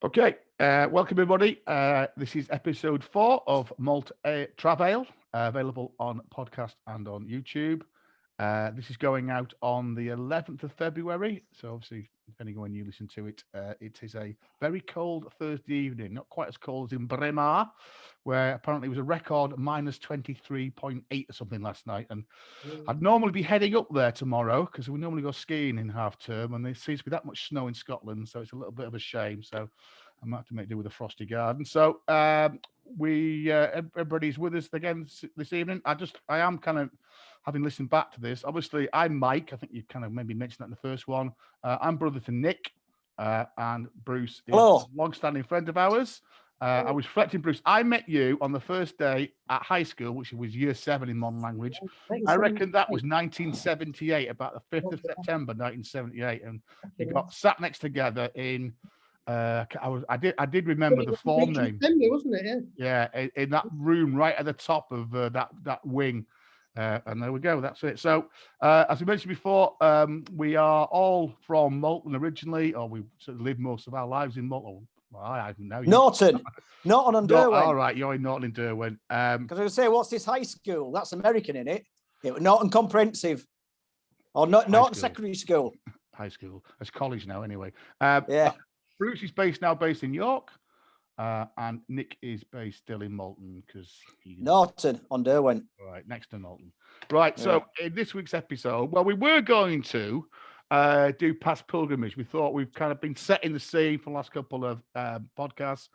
Okay, welcome everybody. This is episode 4 of Malt Travail, available on podcast and on YouTube. This is going out on the 11th of February. So obviously, depending on when you listen to it, it is a very cold Thursday evening, not quite as cold as in Bremar, where apparently it was a record minus 23.8 or something last night. And I'd normally be heading up there tomorrow because we normally go skiing in half term, and there seems to be that much snow in Scotland, so it's a little bit of a shame. So I might have to make do with a frosty garden. So everybody's with us again this evening. I am kind of having listened back to this. Obviously, I'm Mike. I think you kind of maybe mentioned that in the first one. I'm brother to Nick, and Bruce is a long-standing friend of ours. I was reflecting, Bruce. I met you on the first day at high school, which was year 7 in modern language. I reckon that was 1978, about the 5th of September, 1978, and we got sat next together in. I did remember the form name, wasn't it? Yeah, in that room right at the top of that wing, and there we go. That's it. So, as we mentioned before, we are all from Malton originally, or we sort of lived most of our lives in Malton. Well, I don't know. Norton on Derwent. All right, you're in Norton and Derwent. Because I would say, what's this high school? That's American, in it? It was Norton Comprehensive, or Norton Secondary School. High school. It's college now, anyway. Yeah. Bruce is based in York, and Nick is based still in Malton because Norton on Derwent. Right, next to Malton. Right, yeah. So in this week's episode, well, we were going to do past pilgrimage. We thought we've kind of been setting the scene for the last couple of podcasts,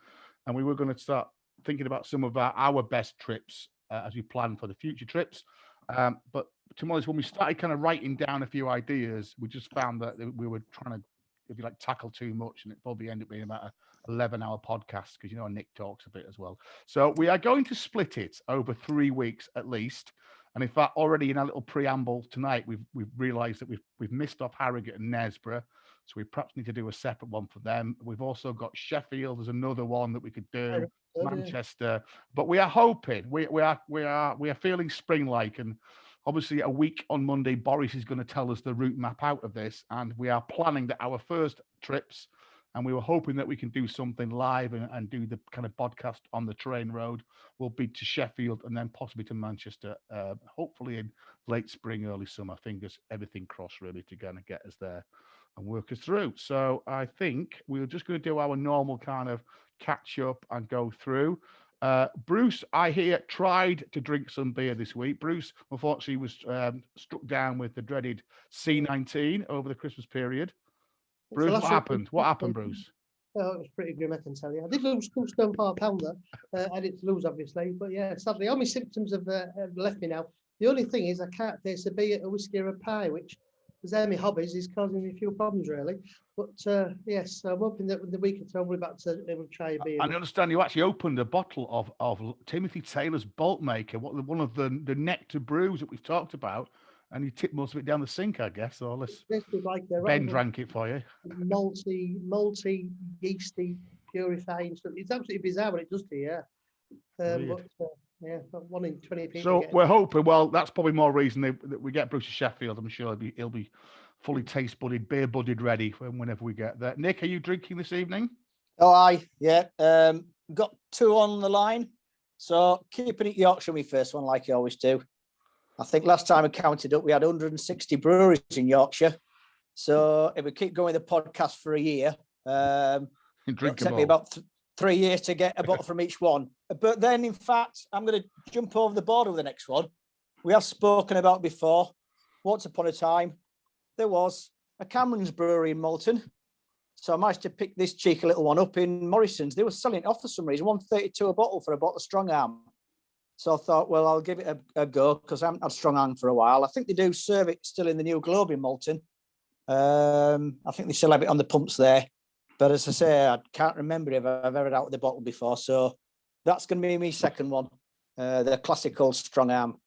and we were going to start thinking about some of our best trips as we plan for the future trips. But to be honest, when we started kind of writing down a few ideas, we just found that we were trying to, if you like, tackle too much, and it probably ended up being about an 11-hour podcast because Nick talks a bit as well. So we are going to split it over 3 weeks at least. And in fact, already in our little preamble tonight, we've realised that we've missed off Harrogate and Knaresborough, so we perhaps need to do a separate one for them. We've also got Sheffield. There's another one that we could do. Manchester, but we are hoping we are feeling spring-like, and obviously a week on Monday, Boris is going to tell us the route map out of this, and we are planning that our first trips, and we were hoping that we can do something live and do the kind of podcast on the train road, will be to Sheffield and then possibly to Manchester, hopefully in late spring, early summer. Fingers everything crossed, really, to kind of get us there and work us through. So I think we're just going to do our normal kind of catch up and go through. Bruce, I hear, tried to drink some beer this week. Bruce, unfortunately, was struck down with the dreaded C19 over the Christmas period. Bruce, what happened? What happened, Bruce? Oh, it was pretty grim, I can tell you. I did lose 2 stone per pounder. I didn't lose, obviously, but yeah, sadly, all my symptoms have left me now. The only thing is I can't taste a beer, a whiskey, or a pie, which, as they're my hobbies, is causing me a few problems, really. But yes, I'm hoping that with the week or two, we're back to able to try a beer. I understand you actually opened a bottle of Timothy Taylor's Bolt Maker, one of the nectar brews that we've talked about, and you tipped most of it down the sink, I guess. Or Ben drank it for you. Malty, yeasty, purifying stuff. It's absolutely bizarre what it does to you. Yeah, but 1 in 20 people. So we're hoping. Well, that's probably more reason that we get Bruce to Sheffield. I'm sure he'll be fully taste budded, beer budded, ready whenever we get there. Nick, are you drinking this evening? Oh, aye, yeah. Got 2 on the line. So keeping it Yorkshire, my first one, like you always do. I think last time I counted up, we had 160 breweries in Yorkshire. So if we keep going the podcast for a year, it'll take me about 3 years to get a bottle from each one. But then, in fact, I'm going to jump over the border with the next one. We have spoken about before. Once upon a time, there was a Cameron's brewery in Malton. So I managed to pick this cheeky little one up in Morrison's. They were selling it off for some reason, $1.32 a bottle for a bottle of Strong Arm. So I thought, well, I'll give it a go because I haven't had Strong Arm for a while. I think they do serve it still in the New Globe in Malton. I think they still have it on the pumps there. But as I say, I can't remember if I've ever had out of the bottle before. So that's going to be my second one, the classical Strong Arm.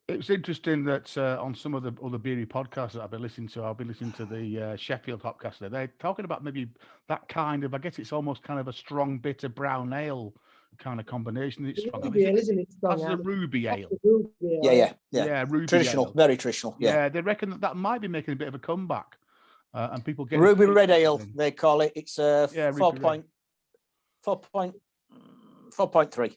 It's interesting that on some of the other beery podcasts that I've been listening to, the Sheffield podcast. They're talking about maybe that kind of, I guess it's almost kind of a strong, bitter brown ale kind of combination. It's strong. Ruby ale, isn't it? That's a ruby ale. Yeah. Ruby traditional, ale. very traditional. Yeah, they reckon that might be making a bit of a comeback. and people get Ruby Red Ale, they call it. It's Yeah, 4.3.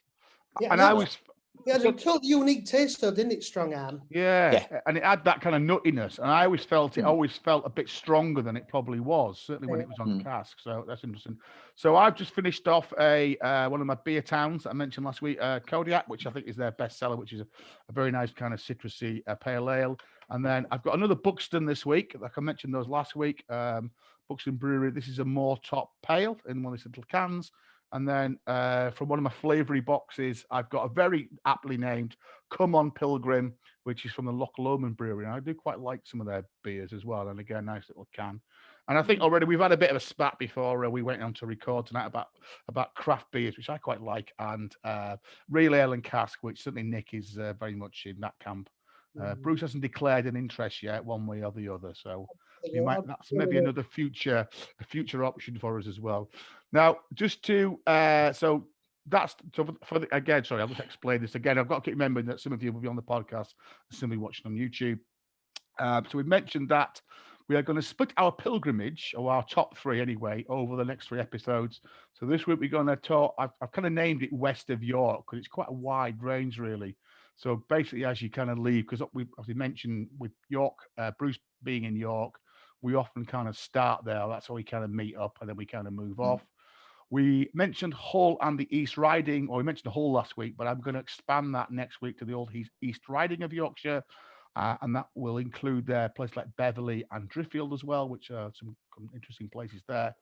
Yeah, And I was it had a totally unique taste, though, didn't it? Strong arm. Yeah, and it had that kind of nuttiness, and I always felt it always felt a bit stronger than it probably was, certainly when it was on cask. So that's interesting. So I've just finished off a one of my beer towns that I mentioned last week, Kodiak, which I think is their best seller, which is a very nice kind of citrusy pale ale. And then I've got another Buxton this week, like I mentioned those last week. Buxton Brewery. This is a more top pale in one of these little cans. And then from one of my flavoury boxes, I've got a very aptly named Come On Pilgrim, which is from the Loch Lomond Brewery. And I do quite like some of their beers as well. And again, nice little can. And I think already we've had a bit of a spat before we went on to record tonight about craft beers, which I quite like, and real ale and cask, which certainly Nick is very much in that camp. Bruce hasn't declared an interest yet, one way or the other. So that's maybe another future option for us as well. Now, just to so for the, again, sorry, I'll just explain this again. I've got to keep remembering that some of you will be on the podcast, some will be watching on YouTube. So we mentioned that we are going to split our pilgrimage, or our top three anyway, over the next 3 episodes. So this week we're going to talk. I've kind of named it West of York because it's quite a wide range, really. So basically, as you kind of leave, because as we mentioned with York, Bruce being in York, we often kind of start there. That's how we kind of meet up, and then we kind of move off. We mentioned Hull and the East Riding, or we mentioned Hull last week, but I'm going to expand that next week to the old East Riding of Yorkshire, and that will include places like Beverley and Driffield as well, which are some interesting places there.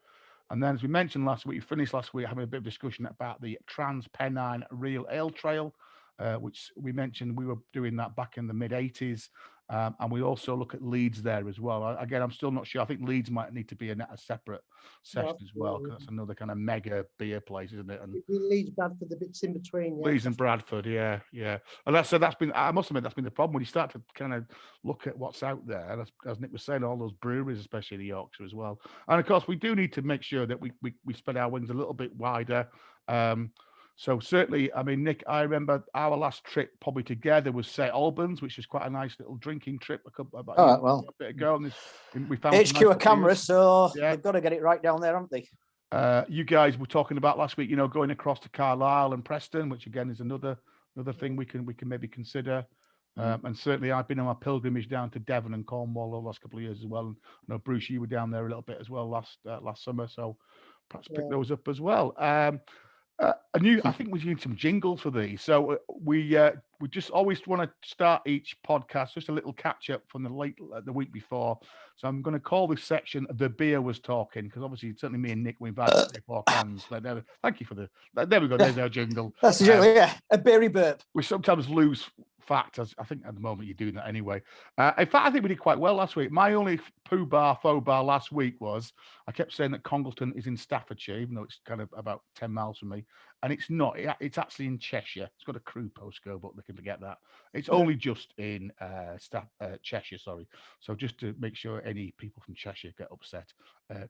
And then, as we mentioned last week, we finished last week having a bit of discussion about the Trans-Pennine Real Ale Trail, which we mentioned we were doing that back in the mid-80s. And we also look at Leeds there as well. Again, I'm still not sure. I think Leeds might need to be a separate session as well, because that's another kind of mega beer place, isn't it? And Leeds, Bradford, the bits in between. Leeds and Bradford, yeah. And that's been. I must admit, that's been the problem when you start to kind of look at what's out there. As Nick was saying, all those breweries, especially in Yorkshire as well. And of course, we do need to make sure that we spread our wings a little bit wider. So certainly, I mean, Nick, I remember our last trip probably together was St Albans, which was quite a nice little drinking trip a bit ago. And we found HQ a camera, so they've got to get it right down there, haven't they? You guys were talking about last week, going across to Carlisle and Preston, which again is another thing we can maybe consider. And certainly, I've been on my pilgrimage down to Devon and Cornwall the last couple of years as well. And I know, Bruce, you were down there a little bit as well last summer, so perhaps pick those up as well. I think we need some jingles for these. So we just always want to start each podcast just a little catch up from the week before. So I'm going to call this section "The Beer Was Talking" because obviously certainly me and Nick we've had 3-4 cans. Thank you for there we go. There's our jingle. That's the jingle, yeah. A beery burp. We sometimes lose fact, as I think at the moment you're doing that anyway. In fact, I think we did quite well last week. My only faux bar last week was I kept saying that Congleton is in Staffordshire, even though it's kind of about 10 miles from me. And it's not. It's actually in Cheshire. It's got a Crewe postcode, but they can forget that. It's only just in Cheshire, sorry. So just to make sure any people from Cheshire get upset,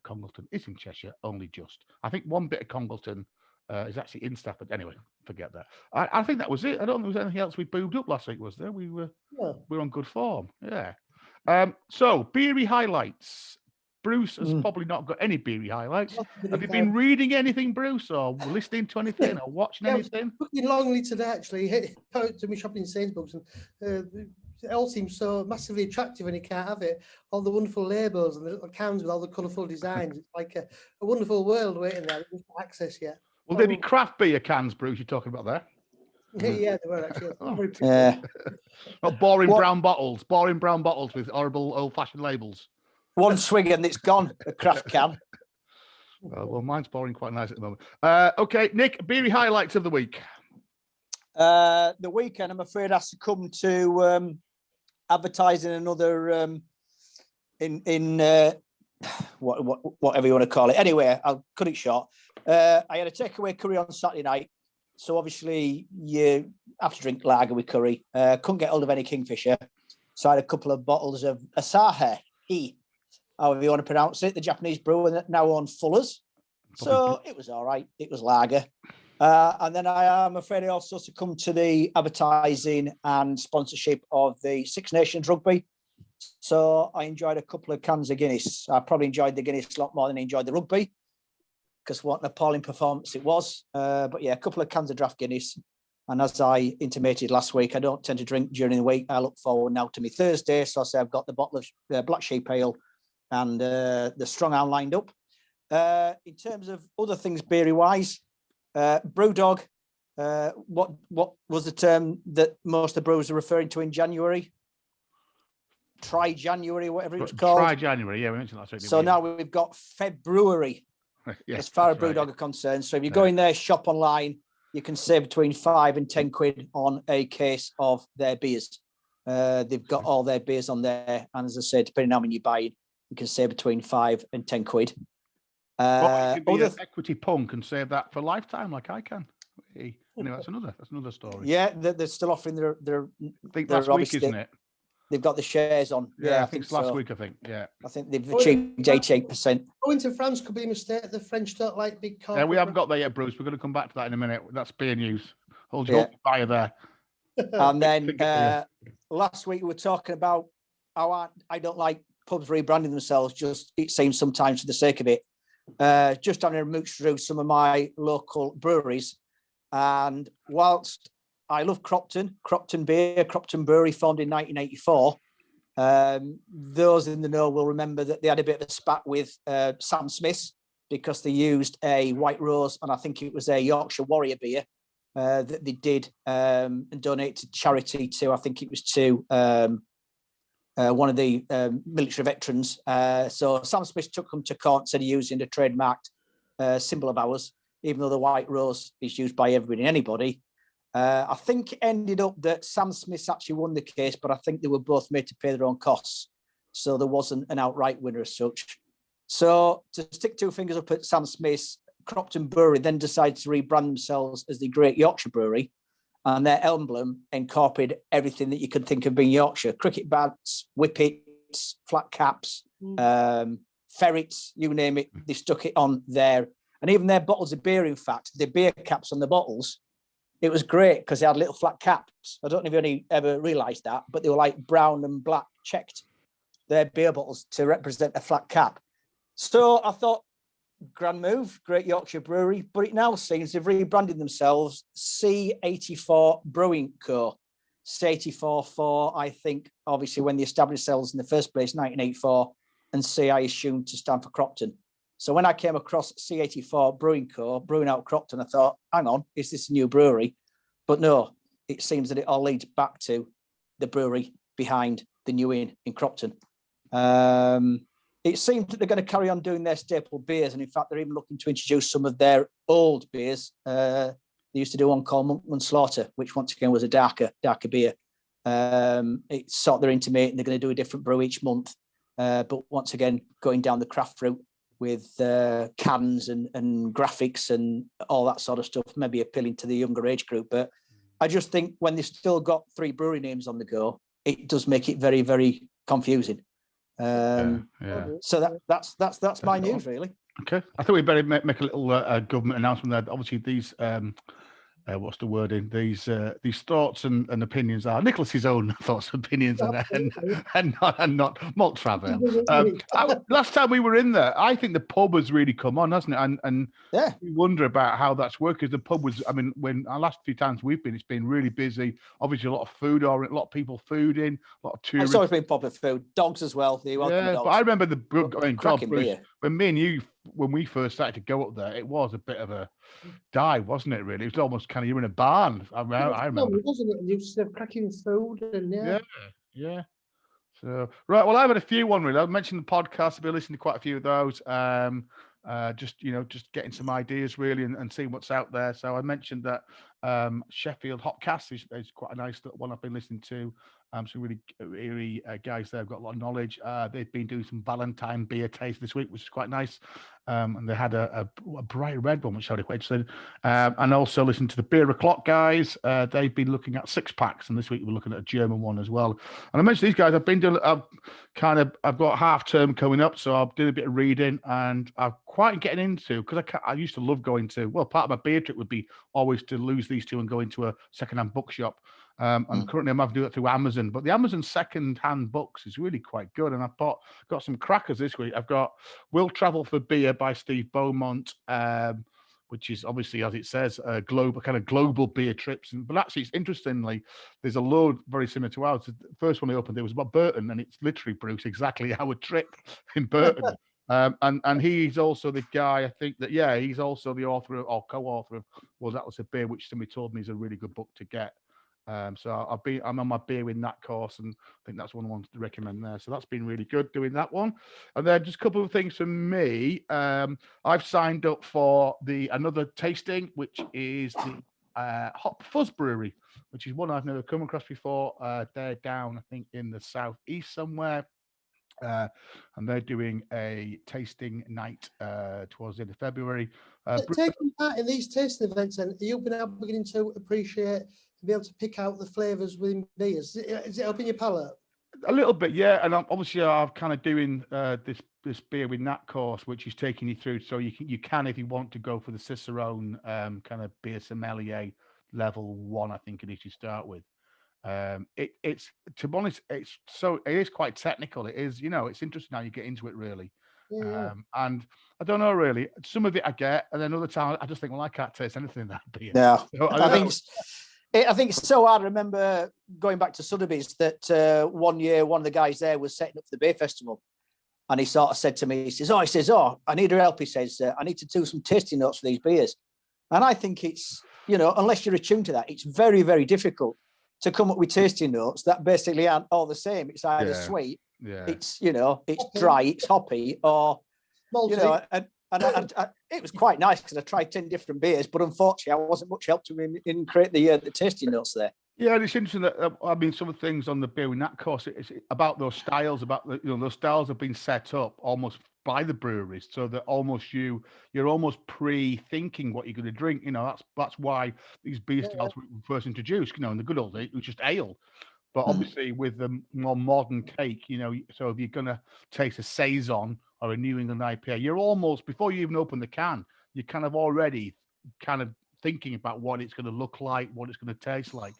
Congleton is in Cheshire, only just. I think one bit of Congleton is actually in Stafford. Anyway, forget that. I think that was it. I don't think there was anything else we boomed up last week, was there? We were on good form. Yeah. So beery highlights. Bruce has probably not got any beery highlights. Have you been reading anything, Bruce, or listening to anything, or watching anything? Looking longly today, actually. Out to me shopping in Sainsbury's, and it all seems so massively attractive, and you can't have it. All the wonderful labels and the little cans with all the colourful designs. It's like a wonderful world waiting there. There's no access yet. Will there be craft beer cans, Bruce, you're talking about there? Yeah, they were actually. Not boring brown bottles with horrible old-fashioned labels. One swig and it's gone, a craft can. Well, mine's boring quite nice at the moment. Okay, Nick, beery highlights of the week. The weekend, I'm afraid, has to come to advertising another whatever you want to call it. Anyway, I'll cut it short. I had a takeaway curry on Saturday night. So obviously you have to drink lager with curry. Couldn't get hold of any Kingfisher. So I had a couple of bottles of Asahi, however you want to pronounce it, the Japanese brewer that now on Fuller's. So it was all right. It was lager. And then I am afraid I also succumbed to the advertising and sponsorship of the Six Nations Rugby. So I enjoyed a couple of cans of Guinness. I probably enjoyed the Guinness a lot more than I enjoyed the rugby, because what an appalling performance it was. But yeah, a couple of cans of draft Guinness. And as I intimated last week, I don't tend to drink during the week. I look forward now to my Thursday. So I say I've got the bottle of Black Sheep Ale and the Strong Ale lined up. In terms of other things beery-wise, Brewdog, what was the term that most of the brewers are referring to in January? Try-January, whatever it was called. Try-January, yeah, we mentioned that. So now we've got February, as far as Brewdog are concerned. So if you go in there, shop online, you can save between £5 and £10 on a case of their beers. They've got all their beers on there. And as I said, depending on how many you buy, you can save between £5 and £10. Well, you could be an equity punk and save that for a lifetime like I can. Anyway, that's another story. Yeah, they're still offering their I think last week, isn't it? They've got the shares on. Yeah, I think it's last week, I think. Yeah. I think they've achieved 88%. Going to France could be a mistake. The French don't like big cars. Yeah, we haven't got there yet, Bruce. We're going to come back to that in a minute. That's beer news. Hold your fire there. And then last week we were talking about how I don't like pubs rebranding themselves, just it seems sometimes for the sake of it. Just having a mooch through some of my local breweries. And whilst I love Cropton Beer, Cropton Brewery, formed in 1984. Those in the know will remember that they had a bit of a spat with Sam Smith's because they used a White Rose, and I think it was a Yorkshire Warrior beer that they did and donate to charity to, I think it was to one of the military veterans. So Sam Smith took them to court and said he used in a trademarked symbol of ours, even though the White Rose is used by everybody and anybody. I think it ended up that Sam Smith actually won the case, but I think they were both made to pay their own costs. So there wasn't an outright winner as such. So to stick two fingers up at Sam Smith's, Cropton Brewery then decided to rebrand themselves as the Great Yorkshire Brewery. And their emblem incorporated everything that you could think of being Yorkshire. Cricket bats, whippets, flat caps, ferrets, you name it. They stuck it on there. And even their bottles of beer, in fact, the beer caps on the bottles, it was great because they had little flat caps. I don't know if you ever realised that, but they were like brown and black checked, their beer bottles to represent a flat cap. So I thought, grand move, Great Yorkshire Brewery, but it now seems they've rebranded themselves C84 Brewing Co. C84 for, I think, obviously when they established themselves in the first place, 1984, and C, I assume, to stand for Cropton. So when I came across C84 Brewing Co., brewing out Cropton, I thought, hang on, is this a new brewery? But no, it seems that it all leads back to the brewery behind the new inn in Cropton. It seems that they're going to carry on doing their staple beers. And in fact, they're even looking to introduce some of their old beers. They used to do one called Monkman Slaughter, which once again was a darker beer. It's sort of they're intimating they're going to do a different brew each month. But once again, going down the craft route with cans and graphics and all that sort of stuff, maybe appealing to the younger age group. But I just think when they've still got 3 brewery names on the go, it does make it very, very confusing. So that's my news, really. Okay, I think we better make a little government announcement there. Obviously, these what's the word in these thoughts and opinions are Nicholas's own thoughts and opinions and not Malt Travel. Last time we were in there, I think the pub has really come on, hasn't it? And we wonder about how that's worked, because the pub was, I mean, when our last few times we've been, it's been really busy. Obviously, a lot of food, or a lot of people food in, a lot of tourists. It's always been popular food. Dogs as well. But I remember cracking beer. When me and you, when we first started to go up there, it was a bit of a dive, wasn't it? Really, it was almost kind of you're in a barn. I remember, wasn't it? And you used to have cracking food and yeah. So right, well, I've had a few really. I mentioned the podcast. I've been listening to quite a few of those. Just getting some ideas really and seeing what's out there. So I mentioned that Sheffield Hopcast is quite a nice one I've been listening to. Some really guys there have got a lot of knowledge. They've been doing some Valentine beer taste this week, which is quite nice. And they had a bright red one, which I was quite interested in. And also listen to the Beer O'Clock guys. They've been looking at 6-packs, and this week we're looking at a German one as well. And I mentioned these guys. I've got half term coming up, so I'm doing a bit of reading, and I'm quite getting into, because I used to love going to. Well, part of my beer trip would be always to lose these two and go into a secondhand bookshop. And currently I'm having to do it through Amazon. But the Amazon second-hand books is really quite good. And I've got some crackers this week. I've got Will Travel for Beer by Steve Beaumont, which is obviously, as it says, global beer trips. But actually, it's interestingly, there's a load very similar to ours. The first one I opened, it was about Burton, and it's literally, Bruce, exactly our trip in Burton. And he's also the guy, I think that, he's also the author or co-author of Well, That Was a Beer, which somebody told me is a really good book to get. So I'm on my beer in that course, and I think that's one I wanted to recommend there. So that's been really good doing that one. And then just a couple of things from me. I've signed up for another tasting, which is the Hop Fuzz Brewery, which is one I've never come across before. They're down, I think, in the southeast somewhere. And they're doing a tasting night towards the end of February. Taking part in these tasting events, and you've been now beginning to appreciate and be able to pick out the flavours within beers. Is it helping your palate? A little bit, yeah. And obviously, I'm kind of doing this beer with Nat course, which is taking you through. So you can, if you want to go for the Cicerone kind of beer sommelier level 1, I think it is to start with. It's, to be honest, it is quite technical. It is, it's interesting how you get into it, really. Yeah. And I don't know, really. Some of it I get, and then other times I just think, well, I can't taste anything in that beer. No, So, I think it's so hard. I remember going back to Sotheby's that one year, one of the guys there was setting up the beer festival, and he sort of said to me, he says, I need your help. He says, I need to do some tasting notes for these beers. And I think it's, unless you're attuned to that, it's very, very difficult to come up with tasting notes that basically aren't all the same. It's either sweet, it's, it's dry, it's hoppy, or, and it was quite nice because I tried 10 different beers, but unfortunately I wasn't much help to him in create the tasting notes there. Yeah, and it's interesting that some of the things on the beer in that course, it's about those styles, those styles have been set up almost by the breweries, so that you're almost pre-thinking what you're going to drink. That's why these beer styles were first introduced. In the good old days, it was just ale. But obviously, with the more modern take, so if you're going to taste a Saison or a New England IPA, you're almost, before you even open the can, you're kind of already kind of thinking about what it's going to look like, what it's going to taste like,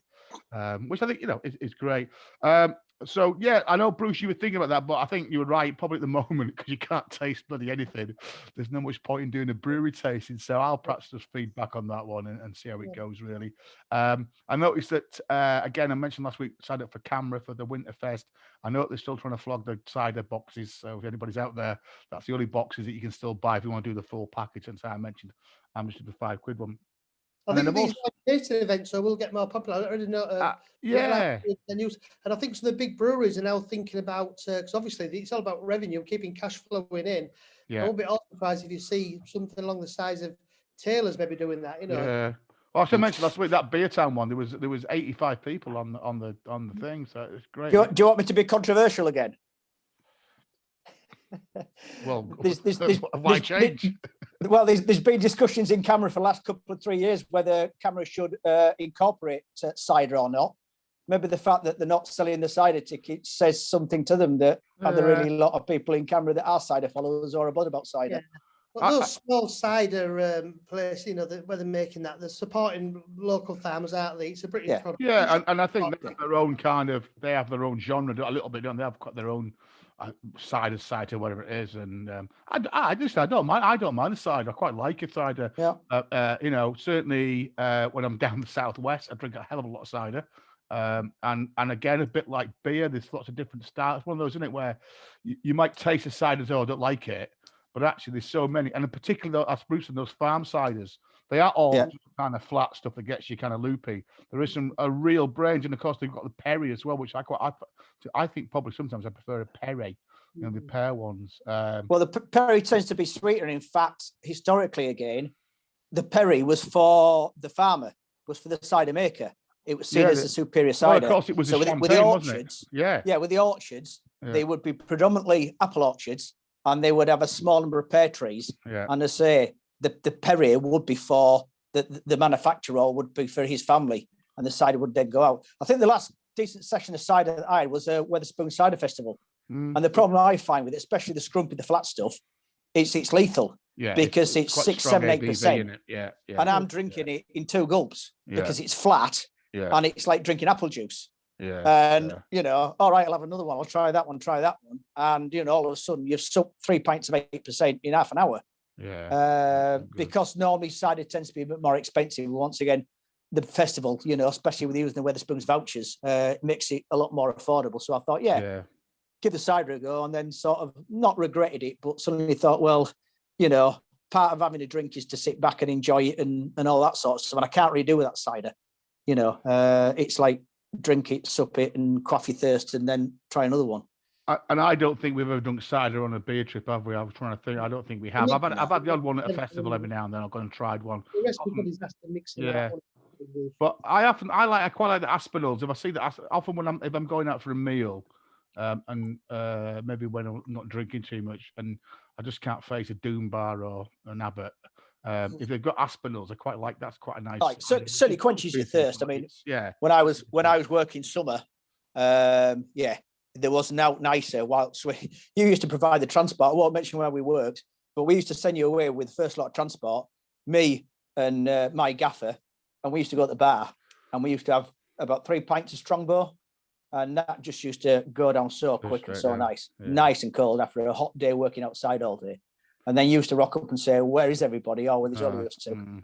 which I think, is great. So, yeah, I know, Bruce, you were thinking about that, but I think you were right, probably at the moment, because you can't taste bloody anything. There's no much point in doing a brewery tasting, so I'll perhaps just feed back on that one and see how it goes, really. I noticed that, again, I mentioned last week, signed up for Camera for the Winterfest. I know they're still trying to flog the cider boxes, so if anybody's out there, that's the only boxes that you can still buy if you want to do the full package. And so I mentioned the £5 one. I think these are tasting events, so we'll get more popular. I already know. The news, and I think some of the big breweries are now thinking about, because obviously it's all about revenue, keeping cash flowing in. I won't be all surprised if you see something along the size of Taylor's maybe doing that. Yeah. Well, as I mentioned last week, that Beer Town one, there was 85 people on the thing, so it's great. Do you want me to be controversial again? Well, why change? There's been discussions in Camera for the last couple of 3 years whether Camera should incorporate cider or not. Maybe the fact that they're not selling the cider tickets says something to them that are there really a lot of people in Camera that are cider followers or are bothered about cider. Yeah. But those small cider places, where they're making that, they're supporting local farmers, aren't they? It's a British product. Yeah, and I think they have their own they have their own genre a little bit, don't they? They've got their own cider, whatever it is, and I don't mind the cider. I quite like a cider. Yeah. Certainly when I'm down the southwest, I drink a hell of a lot of cider. And again, a bit like beer, there's lots of different styles. It's one of those, isn't it, where you might taste a cider and say, I don't like it, but actually there's so many, and in particular, as Bruce and those farm ciders, they are all kind of flat stuff that gets you kind of loopy. There is a real range, and of course they've got the Perry as well, which I think probably sometimes I prefer a Perry, the pear ones. Well, the Perry tends to be sweeter. In fact, historically, again, the Perry was for the farmer, was for the cider maker. It was seen as a superior cider. Well, of course, it was so with the orchards, with the orchards, they would be predominantly apple orchards, and they would have a small number of pear trees. Yeah. And I say the Perry would be for the manufacturer, or would be for his family, and the cider would then go out. I think the last decent session of cider that I had was a Wetherspoon Cider Festival. And the problem I find with it, especially the scrumpy, the flat stuff, it's lethal. Yeah, because it's 6, 7, 8%. Yeah. And I'm drinking it in 2 gulps because it's flat. Yeah. And it's like drinking apple juice. Yeah. And, all right, I'll have another one. I'll try that one. And, all of a sudden you've sucked 3 pints of 8% in half an hour. Yeah. Because normally cider tends to be a bit more expensive. Once again, the festival, especially with using the Wetherspoons vouchers, makes it a lot more affordable. So I thought, give the cider a go, and then sort of not regretted it, but suddenly thought, well, part of having a drink is to sit back and enjoy it and all that sort of stuff. And I can't really do with that cider. It's like drink it, sup it, and quaff your thirst, and then try another one. And I don't think we've ever done cider on a beer trip, have we? I was trying to think. I don't think we have. I've had the odd one at a festival every now and then. I've gone and tried one. The rest everybody's has to mix it out. But I quite like the Aspinalls. If I see that, often if I'm going out for a meal, and maybe when I'm not drinking too much, and I just can't face a Doom Bar or an Abbott. If they've got Aspinalls, I quite like. That's quite a nice. Like, certainly quenches your thirst. I mean, when I was working summer, there was now nicer. Whilst you used to provide the transport, I won't mention where we worked, but we used to send you away with first lot of transport, me and my gaffer, and we used to go to the bar, and we used to have about 3 pints of Strongbow, and that just used to go down so quick and so nice and cold after a hot day working outside all day. And then you used to rock up and say, "Where is everybody?" Oh, well, there's only us two.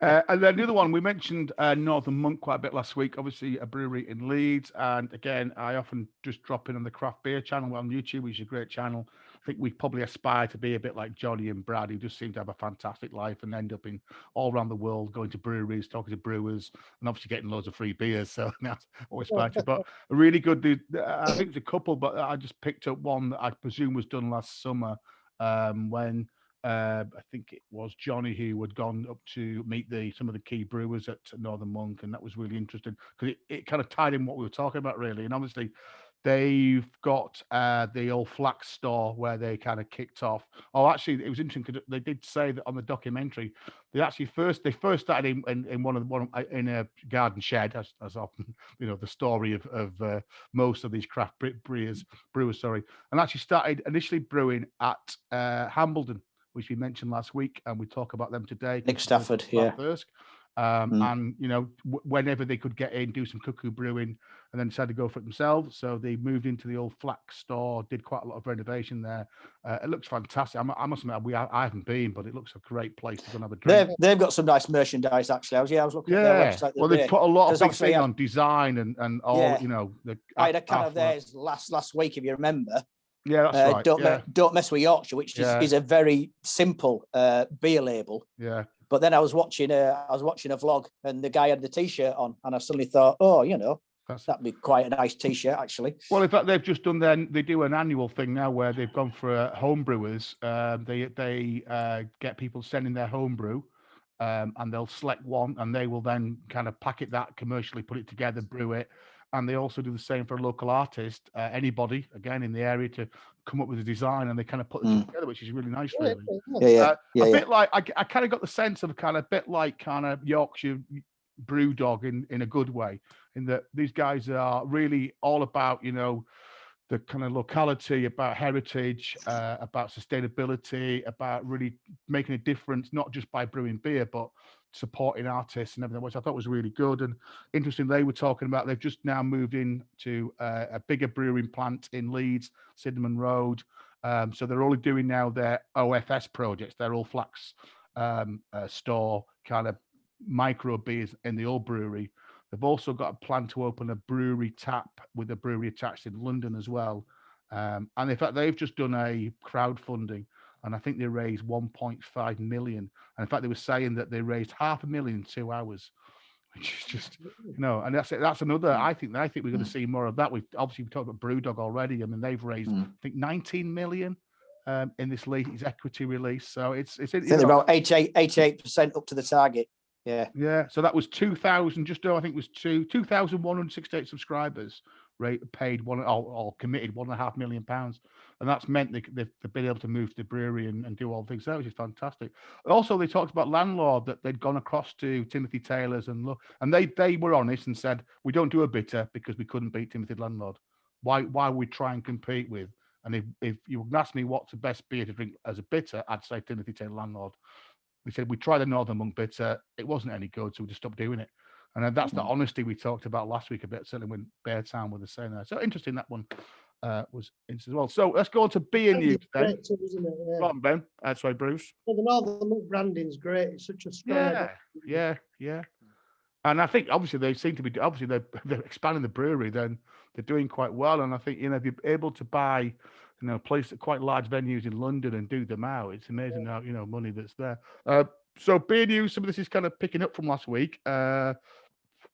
And then the other one, we mentioned Northern Monk quite a bit last week, obviously a brewery in Leeds. And again, I often just drop in on the craft beer channel on YouTube, which is a great channel. I think we probably aspire to be a bit like Johnny and Brad, who just seem to have a fantastic life and end up in all around the world, going to breweries, talking to brewers, and obviously getting loads of free beers. So that's always fun. But a really good dude. I think it's a couple, but I just picked up one that I presume was done last summer when I think it was Johnny who had gone up to meet some of the key brewers at Northern Monk, and that was really interesting because it kind of tied in what we were talking about, really. And obviously, they've got the old Flax store where they kind of kicked off. Oh, actually, it was interesting because they did say that on the documentary, they first started in a garden shed, as often the story of most of these craft brewers, and actually started initially brewing at Hambledon, which we mentioned last week, and we talk about them today. Nick Stafford, Thirsk. And whenever they could get in, do some cuckoo brewing, and then decided to go for it themselves. So they moved into the old Flax store, did quite a lot of renovation there. It looks fantastic. I must admit, I haven't been, but it looks a great place to go and have a drink. They've got some nice merchandise, actually. I was looking at their website. Well, they've put a lot of big thing on design and all. I had a can of theirs last week, if you remember. Yeah, that's right. Don't mess with Yorkshire, which is a very simple beer label. Yeah. But then I was watching a vlog, and the guy had the T-shirt on, and I suddenly thought, that'd be quite a nice T-shirt, actually. Well, in fact, they've just done they do an annual thing now where they've gone for home brewers. They get people sending their home brew, and they'll select one, and they will then kind of packet that commercially, put it together, brew it. And they also do the same for a local artist, anybody, again, in the area to come up with a design, and they kind of put it together, which is really nice, really. Yeah. Bit like, I kind of got the sense of a bit like kind of Yorkshire Brewdog in a good way, in that these guys are really all about, the kind of locality, about heritage, about sustainability, about really making a difference, not just by brewing beer, but supporting artists and everything, which I thought was really good. And interesting, they were talking about they've just now moved into a bigger brewing plant in Leeds, Sydenham Road. So they're only doing now their OFS projects, their all Flax store kind of micro beers in the old brewery. They've also got a plan to open a brewery tap with a brewery attached in London as well. And in fact, they've just done a crowdfunding, and I think they raised 1.5 million. And in fact, they were saying that they raised 500,000 in 2 hours, which is just, and that's another. I think we're going to see more of that. We've talked about Brewdog already. I mean, they've raised, I think, 19 million in this latest equity release. So it's I think they're about 88% up to the target. Yeah. So that was 2,000. Just I think it was 2,168 subscribers. Paid or committed £1.5 million, and that's meant they've been able to move to the brewery and do all things there, which is fantastic. Also, they talked about landlord, that they'd gone across to Timothy Taylor's and they were honest and said, we don't do a bitter because we couldn't beat Timothy Landlord. Why would we try and compete with? And if you ask me what's the best beer to drink as a bitter, I'd say Timothy Taylor Landlord. We said we tried the Northern Monk bitter, it wasn't any good, so we just stopped doing it. And then that's the honesty we talked about last week a bit, certainly when Beartown were the same there. So interesting that one was interesting as well. So let's go on to beer news then. Great too, isn't it? Yeah. Go on, Ben. Sorry, Bruce. Well, the Northern Monk branding's great. It's such a strong. Yeah. And I think obviously they seem to be they're expanding the brewery. Then they're doing quite well. And I think if you're able to buy place at quite large venues in London and do them out, it's amazing how money that's there. So beer news. Some of this is kind of picking up from last week.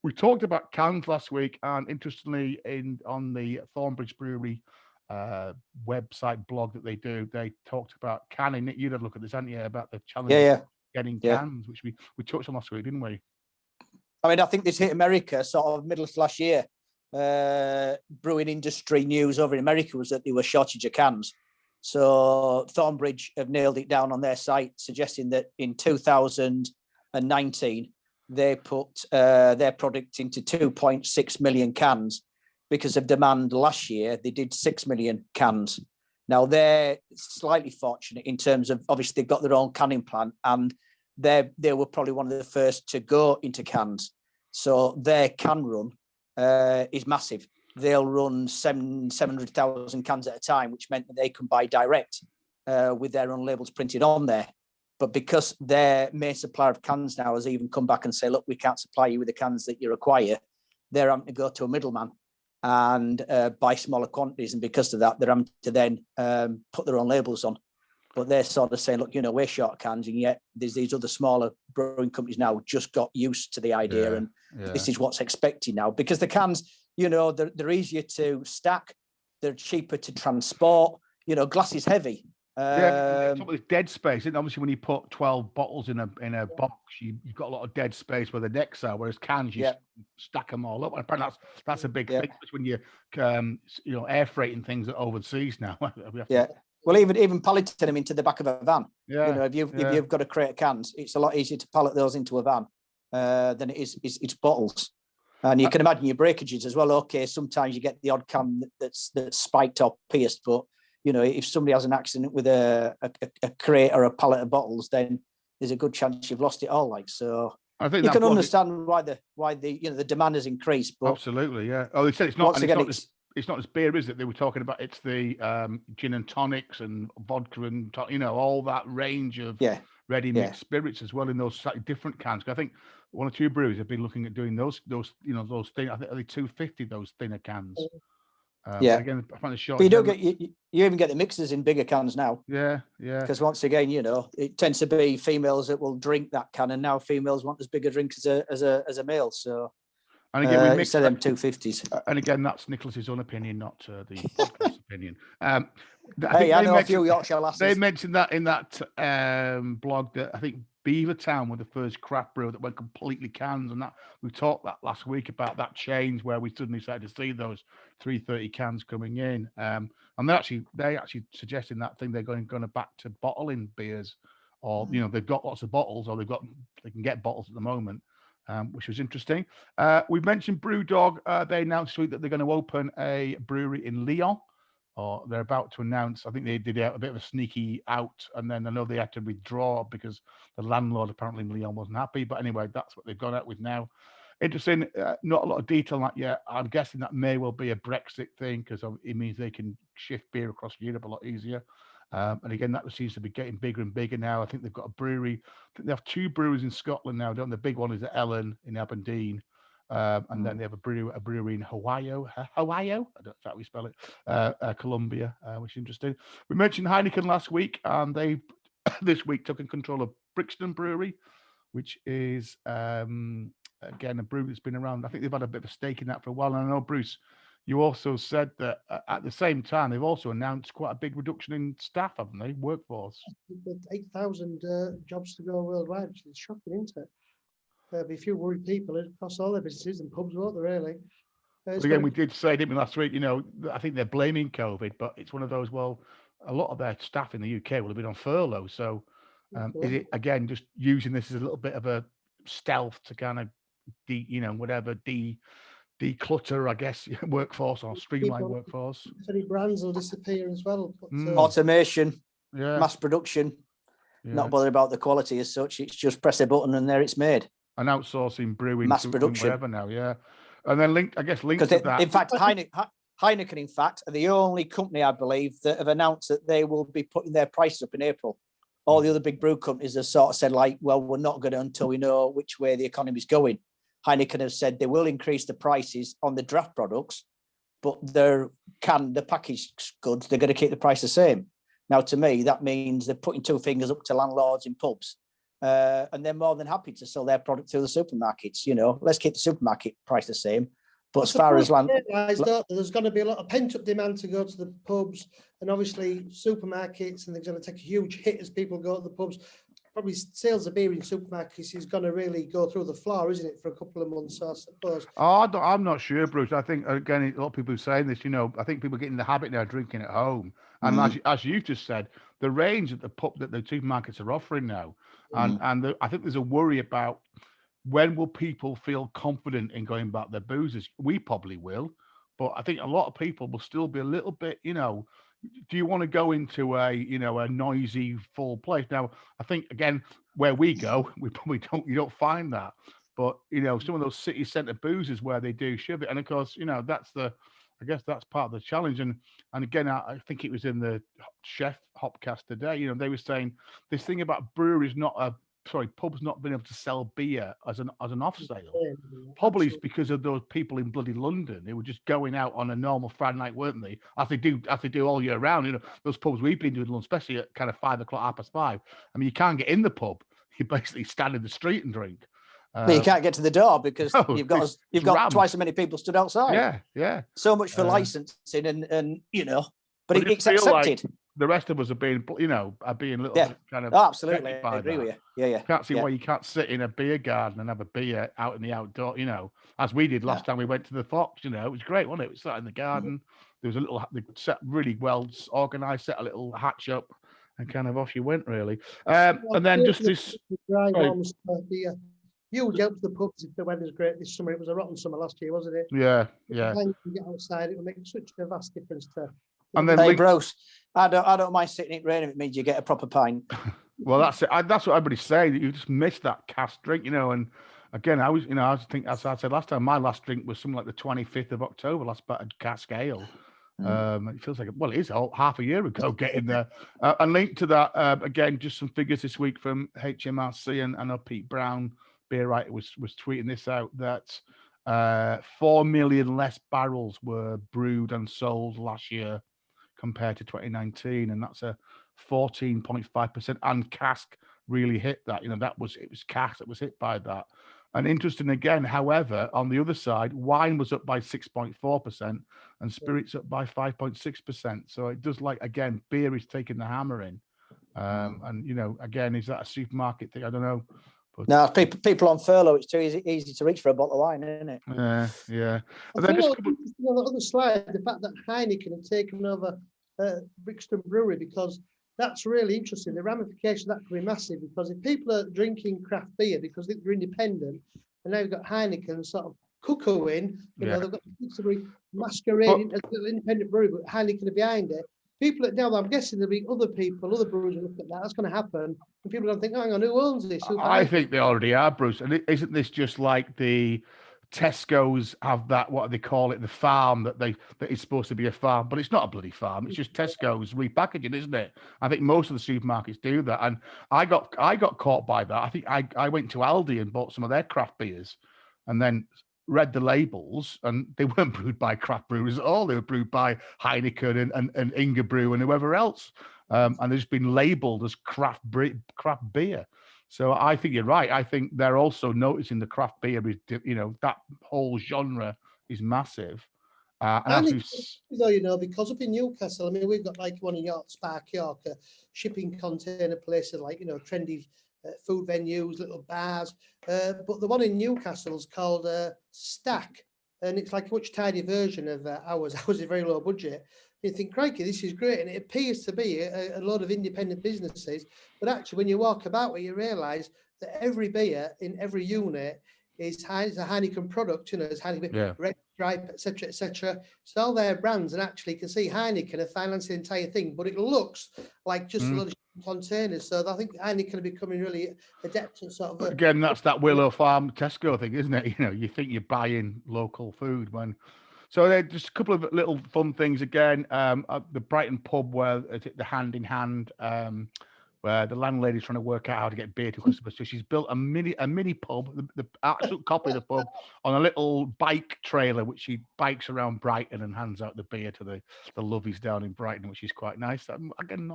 We talked about cans last week, and interestingly, on the Thornbridge Brewery website blog that they do, they talked about canning. You'd have a look at this, hadn't you? About the challenge of getting cans, which we touched on last week, didn't we? I mean, I think this hit America sort of middle of last year. Brewing industry news over in America was that there was a shortage of cans. So Thornbridge have nailed it down on their site, suggesting that in 2019, they put their product into 2.6 million cans. Because of demand last year, they did 6 million cans. Now, they're slightly fortunate in terms of, obviously, they've got their own canning plant, and they were probably one of the first to go into cans. So their can run is massive. They'll run 700,000 cans at a time, which meant that they can buy direct with their own labels printed on there. But because their main supplier of cans now has even come back and say, look, we can't supply you with the cans that you require, they're having to go to a middleman and buy smaller quantities. And because of that, they're having to then put their own labels on. But they're sort of saying, look, we're short cans, and yet there's these other smaller brewing companies now just got used to the idea, this is what's expected now. Because the cans, they're easier to stack, they're cheaper to transport, glass is heavy. It's dead space. And obviously, when you put 12 bottles in a box, you've got a lot of dead space where the necks are. Whereas cans, you stack them all up. And apparently, that's a big thing. When you air freighting things overseas now. Well, even palleting them into the back of a van. If you've got a crate of cans, it's a lot easier to pallet those into a van than it is it's bottles. And you can imagine your breakages as well. Okay, sometimes you get the odd can that's spiked or pierced, but if somebody has an accident with a crate or a pallet of bottles, then there's a good chance you've lost it all. So I think you can understand why the demand has increased. But absolutely, yeah. Oh, they said it's not. It's not just beer, is it? They were talking about it's the gin and tonics and vodka and all that range of ready mixed spirits as well in those slightly different cans. I think one or two breweries have been looking at doing those things. I think only 250 those thinner cans. Again, I find it short. But you don't get you even get the mixers in bigger cans now. Yeah. Because once again, it tends to be females that will drink that can, and now females want as big a drink as a male. So. And again, we mix them 250s. And again, that's Nicholas's own opinion, not the podcast opinion. I know a few Yorkshire lasses. They mentioned that in that blog that I think Beavertown were the first craft brewer that went completely cans, and that we talked that last week about that change where we suddenly started to see those 330 cans coming in. And they actually suggesting that thing they're going back to bottling beers, or they've got lots of bottles, or they can get bottles at the moment. Which was interesting. We've mentioned Brewdog. They announced this week that they're going to open a brewery in Lyon, or they're about to announce. I think they did a bit of a sneaky out, and then I know they had to withdraw because the landlord apparently in Lyon wasn't happy. But anyway, that's what they've gone out with now. Interesting. Not a lot of detail on that yet. I'm guessing that may well be a Brexit thing because it means they can shift beer across Europe a lot easier. And again, that seems to be getting bigger and bigger now. I think they've got a brewery. I think they have two breweries in Scotland now. Don't they? The big one is at Ellen in Aberdeen. And then they have a brewery in Ohio. I don't know how we spell it. Columbia, which is interesting. We mentioned Heineken last week, and they this week took in control of Brixton Brewery, which is, again, a brewery that's been around. I think they've had a bit of a stake in that for a while. And I know, Bruce, you also said that at the same time, they've also announced quite a big reduction in staff, haven't they? Workforce. 8,000 jobs to go worldwide, which is shocking, isn't it? There'll be a few worried people across all their businesses and pubs, won't there, really? But again, we did say, didn't we, last week, I think they're blaming COVID, but it's one of those, well, a lot of their staff in the UK will have been on furlough. So is it, again, just using this as a little bit of a stealth to kind of, declutter, I guess, workforce or streamline workforce? Any brands will disappear as well. But, automation, mass production, not bothered about the quality as such. It's just press a button and there it's made. and outsourcing brewing Mass to production. whatever now. Yeah, and then linked to that. In fact, Heineken, in fact, are the only company, I believe, that have announced that they will be putting their prices up in April. All the other big brew companies have sort of said, like, well, we're not going to until we know which way the economy's going. Heineken have said they will increase the prices on the draft products, but the packaged goods, they're going to keep the price the same. Now, to me, that means they're putting two fingers up to landlords in pubs, and they're more than happy to sell their product through the supermarkets. You know, let's keep the supermarket price the same. But as far as there's going to be a lot of pent-up demand to go to the pubs, and obviously supermarkets, and they're going to take a huge hit as people go to the pubs. Probably sales of beer in supermarkets is going to really go through the floor, isn't it, for a couple of months, I suppose? I'm not sure, Bruce. I think, again, a lot of people are saying this, you know, I think people get in the habit now of drinking at home. And as you just said, the range that the supermarkets are offering now, and I think there's a worry about when will people feel confident in going back their boozers? We probably will, but I think a lot of people will still be a little bit, you know, do you want to go into a noisy full place? Now, I think, again, where we go, we probably you don't find that. But, you know, some of those city centre boozers where they do shove it. And of course, you know, I guess that's part of the challenge. And again, I think it was in the Chef Hopcast today, you know, they were saying this thing about breweries pubs not being able to sell beer as an off sale. Probably it's because of those people in bloody London who were just going out on a normal Friday night, weren't they? As they do all year round. You know, those pubs we've been doing in London, especially at kind of 5 o'clock, 5:30. I mean, you can't get in the pub. You basically stand in the street and drink. But you can't get to the door because you've got twice as many people stood outside. Yeah. So much for licensing and you know, but it's accepted. Like the rest of us are being, you know, being little bit kind of absolutely. I agree with you. Yeah. Can't see why you can't sit in a beer garden and have a beer out in the outdoor, you know, as we did last time we went to the Fox. You know, it was great, wasn't it? We sat in the garden. There was a little set really well organised, set a little hatch up, and kind of off you went, really. And then just this. Huge help to the pubs if the weather's great this summer. It was a rotten summer last year, wasn't it? Yeah. You can get outside, it will make such a vast difference to. And then, hey, Bruce, I don't mind sitting in rain if it means you get a proper pint. Well, that's it. That's what everybody's saying. You just missed that Cask drink, you know. And again, I think, as I said last time, my last drink was something like the 25th of October. Last battered Cask ale. It feels like it is half a year ago getting there. And linked to that, again, just some figures this week from HMRC, and I know Pete Brown, beer writer, was tweeting this out, that 4 million less barrels were brewed and sold last year compared to 2019, and that's a 14.5%. And Cask really hit that. You know, it was Cask that was hit by that. And interesting again, however, on the other side, wine was up by 6.4% and spirits up by 5.6%. So it does, like, again, beer is taking the hammer in. And, you know, again, is that a supermarket thing? I don't know. But no, people on furlough, it's too easy to reach for a bottle of wine, isn't it? Yeah. And then just on the other slide, the fact that Heineken have taken over Brixton Brewery, because that's really interesting. The ramification of that could be massive, because if people are drinking craft beer because they're independent, and now you've got Heineken sort of cuckooing, you know, they've got somebody masquerading as an independent brewery, but Heineken are behind it. People now, I'm guessing there'll be other brewers who look at that. That's going to happen. And people are going to think, hang on, who owns this? I think they already are, Bruce. And isn't this just like the Tesco's have that, what do they call it, the farm that is supposed to be a farm, but it's not a bloody farm. It's just Tesco's repackaging, isn't it? I think most of the supermarkets do that. And I got caught by that. I think I went to Aldi and bought some of their craft beers and then read the labels, and they weren't brewed by craft brewers at all. They were brewed by Heineken and Inga Brew and whoever else. And they've just been labeled as craft beer. So I think you're right. I think they're also noticing the craft beer is, you know, that whole genre is massive. And you know, because up in Newcastle, I mean, we've got like one in York, Spark York, shipping container places, like, you know, trendy food venues, little bars. But the one in Newcastle is called Stack, and it's like a much tiny version of ours. Ours is very low budget. You think, crikey, this is great, and it appears to be a lot of independent businesses. But actually, when you walk about it, you realise that every beer in every unit is a Heineken product, it's Heineken, Red Stripe, etc., etc. So all their brands, and actually you can see Heineken are financing the entire thing, but it looks like just a lot of containers. So I think Heineken are becoming really adept at sort of. Again, that's that Willow Farm Tesco thing, isn't it? You think you're buying local food when. So there's just a couple of little fun things again. At the Brighton pub where the hand in hand. Where the landlady's trying to work out how to get beer to customers. So she's built a mini pub, the absolute copy of the pub, on a little bike trailer, which she bikes around Brighton and hands out the beer to the lovies down in Brighton, which is quite nice. Again,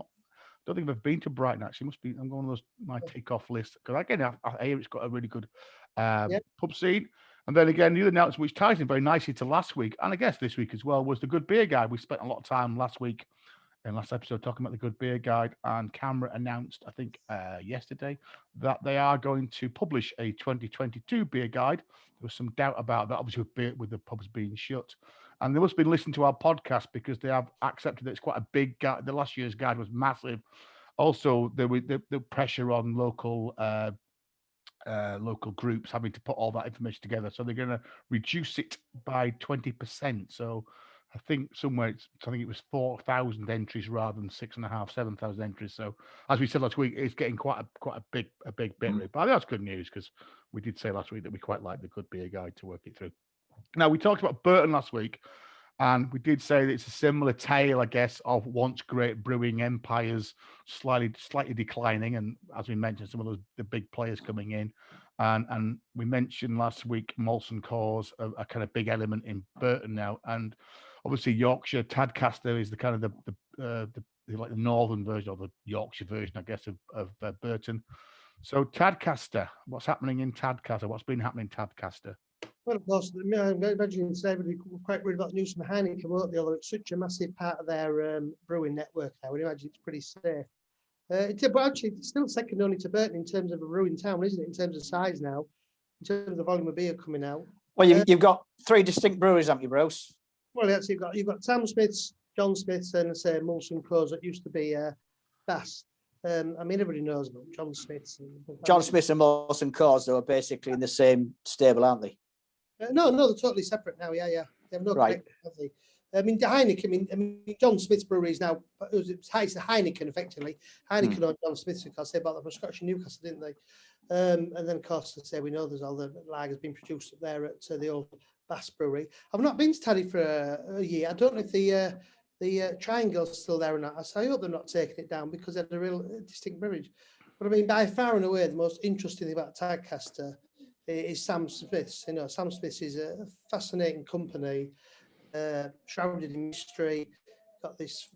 don't think I've been to Brighton actually. Must be I'm going on those my take off list because again I hear it's got a really good pub scene. And then again, the other announcement which ties in very nicely to last week and I guess this week as well was the Good Beer Guide. We spent a lot of time last week. In last episode, talking about the Good Beer Guide, and Camera announced, I think, yesterday, that they are going to publish a 2022 beer guide. There was some doubt about that, obviously, with the pubs being shut. And they must have been listening to our podcast because they have accepted that it's quite a big guide. The last year's guide was massive. Also, there was the pressure on local groups having to put all that information together. So they're going to reduce it by 20%. So I think it was 4,000 entries rather than 6,500, 7,000 entries. So as we said last week, it's getting quite a big bit rate. But I think that's good news because we did say last week that we quite like the Good Beer Guide to work it through. Now we talked about Burton last week, and we did say that it's a similar tale, I guess, of once great brewing empires slightly declining, and as we mentioned, some of the big players coming in. And we mentioned last week Molson Coors, a kind of big element in Burton now, and obviously Yorkshire Tadcaster is the kind of the northern version or the Yorkshire version, I guess, of Burton. So Tadcaster, what's happening in Tadcaster? What's been happening in Tadcaster? Well, of course, I imagine everybody was quite worried about the news from Heineken, weren't they? Although it's such a massive part of their brewing network now, I would imagine it's pretty safe. But actually, it's still second only to Burton in terms of a brewing town, isn't it? In terms of size now, in terms of the volume of beer coming out. Well, you've got three distinct breweries, haven't you, Bruce? Well, yes, you've got Sam Smith's, John Smith's, and say Molson Coors that used to be Bass. I mean, everybody knows about John Smith's. John Smith's and Molson Coors, though, are basically in the same stable, aren't they? No, they're totally separate now. Yeah. They have no connection, have they? I mean, the Heineken. I mean, John Smith's brewery is now it's Heineken effectively. Heineken or John Smith's because they bought them from Scottish and Newcastle, didn't they? And then, of course, I say we know there's all the lagers being produced up there at the old Bass Brewery. I've not been to Taddy for a year. I don't know if the triangle's still there or not. So I hope they're not taking it down because they had a real distinct beverage. But I mean, by far and away, the most interesting thing about Tadcaster is Sam Smith's. Sam Smith's is a fascinating company, shrouded in mystery. Got this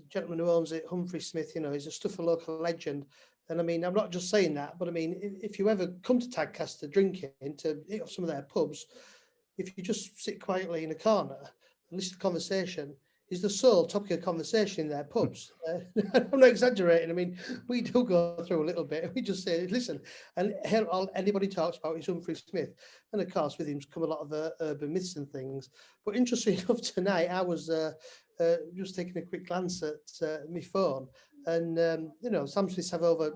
gentleman who owns it, Humphrey Smith. He's a stuff a local legend. And I mean, I'm not just saying that, but I mean, if you ever come to Tadcaster drinking to eat off some of their pubs, if you just sit quietly in a corner and listen to conversation, is the sole topic of conversation in their pubs. I'm not exaggerating. I mean, we do go through a little bit. We just say, listen, and all anybody talks about is Humphrey Smith. And of course, with him's come a lot of urban myths and things. But interestingly enough, tonight I was just taking a quick glance at my phone. And, Sam Smiths have over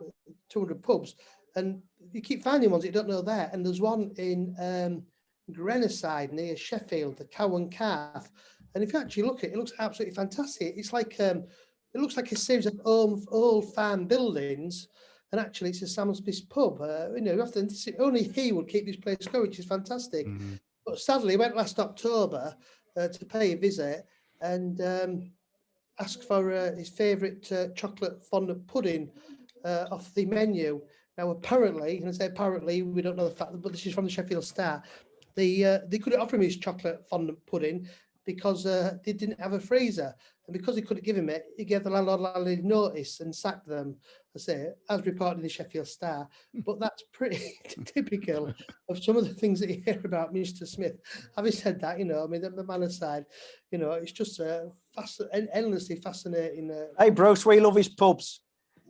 200 pubs. And you keep finding ones that you don't know there. And there's one in Grenoside near Sheffield, the Cow and Calf. And if you actually look at it, it looks absolutely fantastic. It's like it looks like a series of old farm buildings, and actually it's a Sam Smith's pub. You have to only he would keep this place going, which is fantastic. Mm-hmm. But sadly, he went last October to pay a visit and asked for his favourite chocolate fondant pudding off the menu. Now, apparently, and I say apparently, we don't know the fact, but this is from the Sheffield Star. They couldn't offer him his chocolate fondant pudding because they didn't have a freezer. And because he couldn't give him it, he gave the landlord notice and sacked them, I say, as reported in the Sheffield Star. But that's pretty typical of some of the things that you hear about Mr. Smith. Having said that, I mean, the man aside, it's just endlessly fascinating. Hey, Bruce, we love his pubs.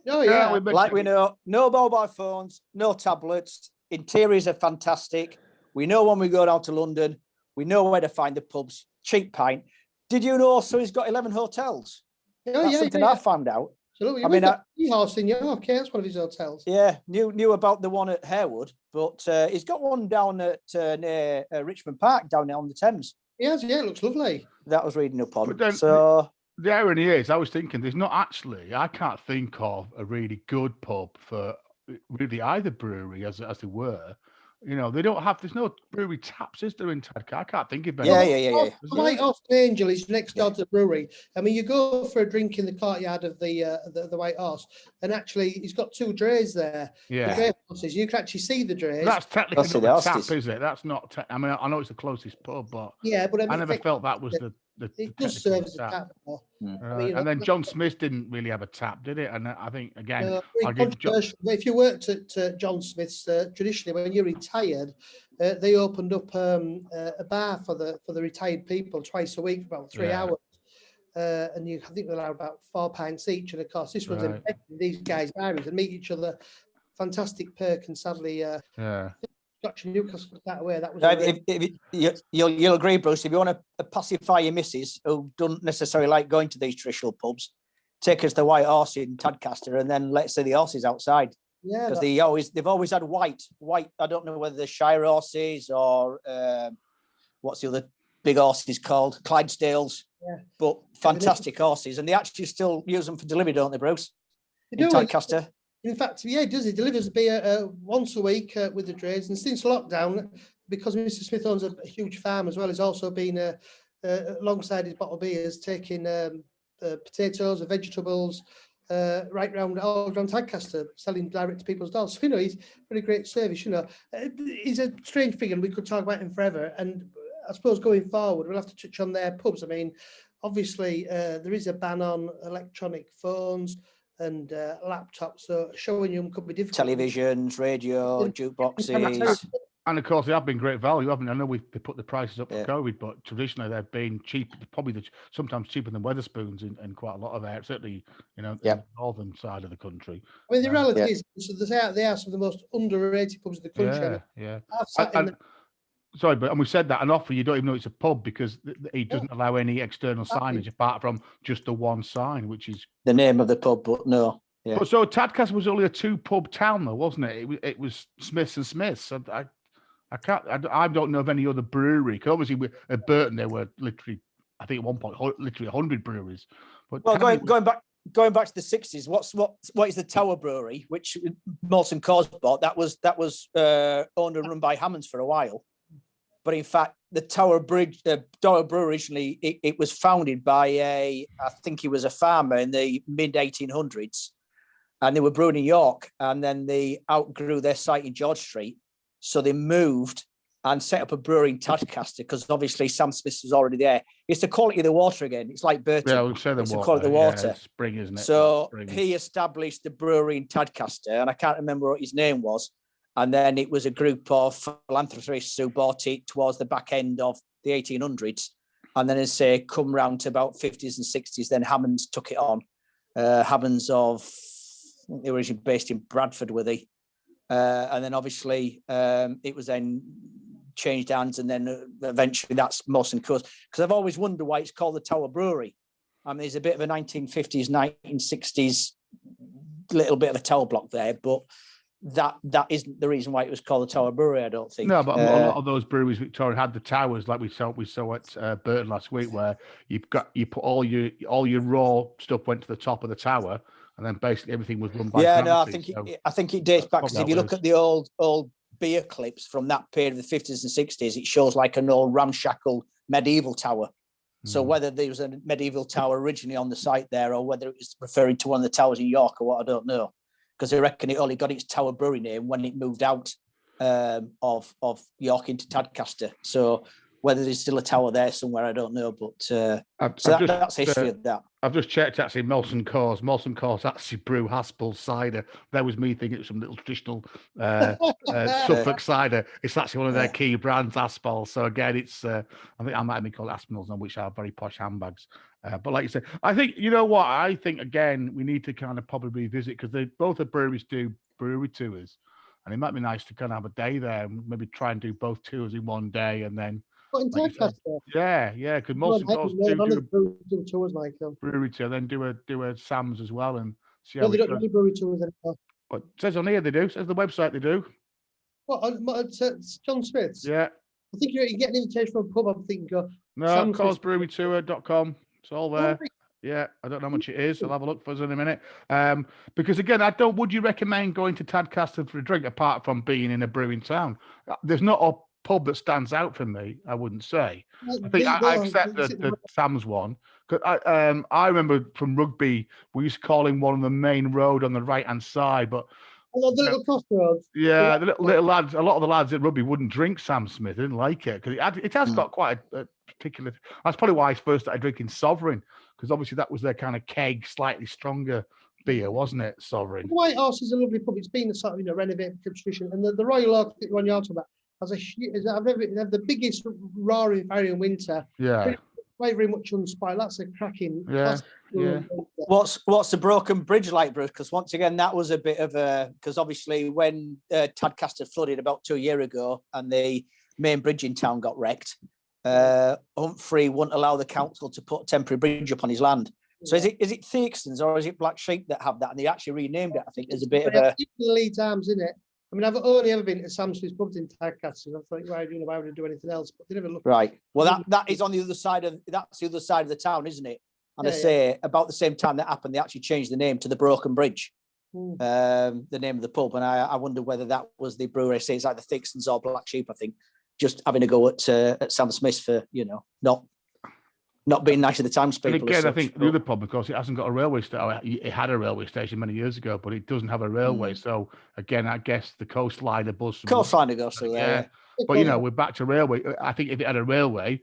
Oh, yeah. Like we know, no mobile phones, no tablets, interiors are fantastic. We know when we go down to London, we know where to find the pubs, cheap pint. Did you know also he's got 11 hotels? That's something I found out. Absolutely. I mean, Seahorse in York, yeah, that's one of his hotels. Yeah, knew about the one at Haworth, but he's got one down at near Richmond Park, down there on the Thames. He has, yeah, it looks lovely. That was reading up on. But then So the irony is, I was thinking, I can't think of a really good pub for really either brewery as they were. You know, there's no brewery taps, is there, in Tadcaster? I can't think of any. Yeah. The White Horse Angel is next door to the brewery. I mean, you go for a drink in the courtyard of the White Horse, and actually, he's got 2 drays there. Yeah. The dray houses, you can actually see the drays. That's technically not a tap, is it? That's not. I mean, I know it's the closest pub, but yeah, but I never felt that was the it does serve as a tap. I mean, and then John Smith didn't really have a tap, did it? And I think again, if you worked at John Smith's, traditionally when you retired, they opened up a bar for the retired people twice a week for about 3 hours, and I think they allowed about 4 pints each. And of course, this was in these guys' diaries and meet each other. Fantastic perk, and sadly, Scotch and Newcastle that way. That was. You'll agree, Bruce. If you want to pacify your missus who don't necessarily like going to these traditional pubs, take us to the White Horse in Tadcaster, and then let's see the horses outside. Yeah, because they've always had white. I don't know whether they're Shire horses or what's the other big horses called, Clydesdales. Yeah, but fantastic horses, and they actually still use them for delivery, don't they, Bruce? They do. Tadcaster. In fact, yeah, it does. It delivers beer once a week with the drays. And since lockdown, because Mr. Smith owns a huge farm as well, he's also been alongside his bottle beers, taking potatoes and vegetables right round all around Tadcaster, selling direct to people's doors. So, you know, he's really great service. You know, he's a strange figure, and we could talk about him forever. And I suppose going forward, we'll have to touch on their pubs. I mean, obviously, there is a ban on electronic phones and laptops, so showing them could be difficult. Televisions, radio, jukeboxes. And of course, they have been great value, haven't they? I know they put the prices up for COVID, but traditionally they've been cheap, probably sometimes cheaper than Wetherspoons in quite a lot of areas, certainly, you know, the northern side of the country. I mean, the reality is, they are some of the most underrated pubs in the country. Sorry, but and we said that an offer, you don't even know it's a pub because he doesn't allow any external signage apart from just the one sign, which is the name of the pub, but no. Yeah. But so Tadcaster was only a 2-pub town, though, wasn't it? It was Smiths and Smiths. I don't know of any other brewery. Because obviously at Burton there were literally, I think at one point, literally 100 breweries. But going back to the 60s, what is the Tower Brewery, which Molson Coors bought? That was owned and run by Hammonds for a while. But in fact, the Tower Brewery originally, it was founded by I think he was a farmer in the mid 1800s, and they were brewing in York, and then they outgrew their site in George Street, so they moved and set up a brewery in Tadcaster because obviously Sam Smith was already there. It's the quality of the water again. It's like Burton. Yeah, we've said the quality of the water. Yeah, spring, isn't it? So he established the brewery in Tadcaster, and I can't remember what his name was. And then it was a group of philanthropists who bought it towards the back end of the 1800s. And then, as I say, come round to about 50s and 60s, then Hammonds took it on. Hammonds they were originally based in Bradford, were they? And then obviously it was then changed hands, and then eventually that's Molson Coors. Because I've always wondered why it's called the Tower Brewery. I mean, there's a bit of a 1950s, 1960s little bit of a tower block there, but that isn't the reason why it was called the Tower Brewery, I don't think. No, but a lot of those breweries, Victoria, had the towers like we saw at Burton last week, where you put all your raw stuff went to the top of the tower, and then basically everything was run by. Yeah, no, I think it dates back because if you look at the old beer clips from that period of the 50s and 60s, it shows like an old ramshackle medieval tower. So whether there was a medieval tower originally on the site there, or whether it was referring to one of the towers in York or what, I don't know. Because I reckon it only got its Tower Brewery name when it moved out of York into Tadcaster. So whether there's still a tower there somewhere, I don't know. But that's history of that. I've just checked actually Molson Coors actually brew Haspel cider. That was me thinking it was some little traditional Suffolk cider. It's actually one of their key brands, Haspel. So again, it's I think I might have been called Aspinalls now, which are very posh handbags. But like you said, I think, you know what, I think again we need to kind of probably visit, because both the breweries do brewery tours, and it might be nice to kind of have a day there and maybe try and do both tours in one day, and then because Molson Coors do tours, Michael. brewery tour, then do a Sam's as well, and See No, how they it don't do goes. any brewery tours anymore. But it says on here they do. It says the website they do. What, it's John Smith's? Yeah. I think you get an invitation from a pub. I'm thinking, No, Sam Smith's. causebrewerytour.com. It's all there. Yeah, I don't know how much it is. I'll have a look for us in a minute. Because again, would you recommend going to Tadcaster for a drink apart from being in a brewing town? There's not a pub that stands out for me, I wouldn't say. I think I accept the Sam's one. Cause I remember from rugby, we used to call him one of the main road on the right-hand side, but the little crossroads. yeah, the little lads, a lot of the lads at rugby wouldn't drink Sam Smith. They didn't like it because it has got quite a particular. That's probably why I first started drinking Sovereign, because obviously that was their kind of keg, slightly stronger beer, wasn't it? Sovereign. The White Horse is a lovely pub. It's been a sort of renovated tradition, and the Royal Oak that you're talking about has they have the biggest roaring fire in winter. Yeah. Very much unspoiled. That's a cracking. Yeah. What's the Broken Bridge like, Bruce? Because once again, that was a bit of a, because obviously when Tadcaster flooded about 2 years ago and the main bridge in town got wrecked, Humphrey wouldn't allow the council to put a temporary bridge up on his land. So is it Thirsk's or is it Black Sheep that have that? And they actually renamed it. I think there's a bit of a Leeds Arms in it. I mean, I've only ever been to Sam Smith's pubs in Tadcaster. I thought, why would I do anything else? But they never look. Right. Well, that is on the other side of the town, isn't it? And I say about the same time that happened, they actually changed the name to the Broken Bridge, the name of the pub. And I wonder whether that was the brewery. Say it's like the Thixtons or Black Sheep. I think just having a go at Sam Smith's for not being nice to the townspeople. And again, I think the other problem, of course, it hasn't got a railway station. It had a railway station many years ago, but it doesn't have a railway. So again, I guess the coastliner bus. Coastliner goes through there. Yeah. But we're back to railway. I think if it had a railway,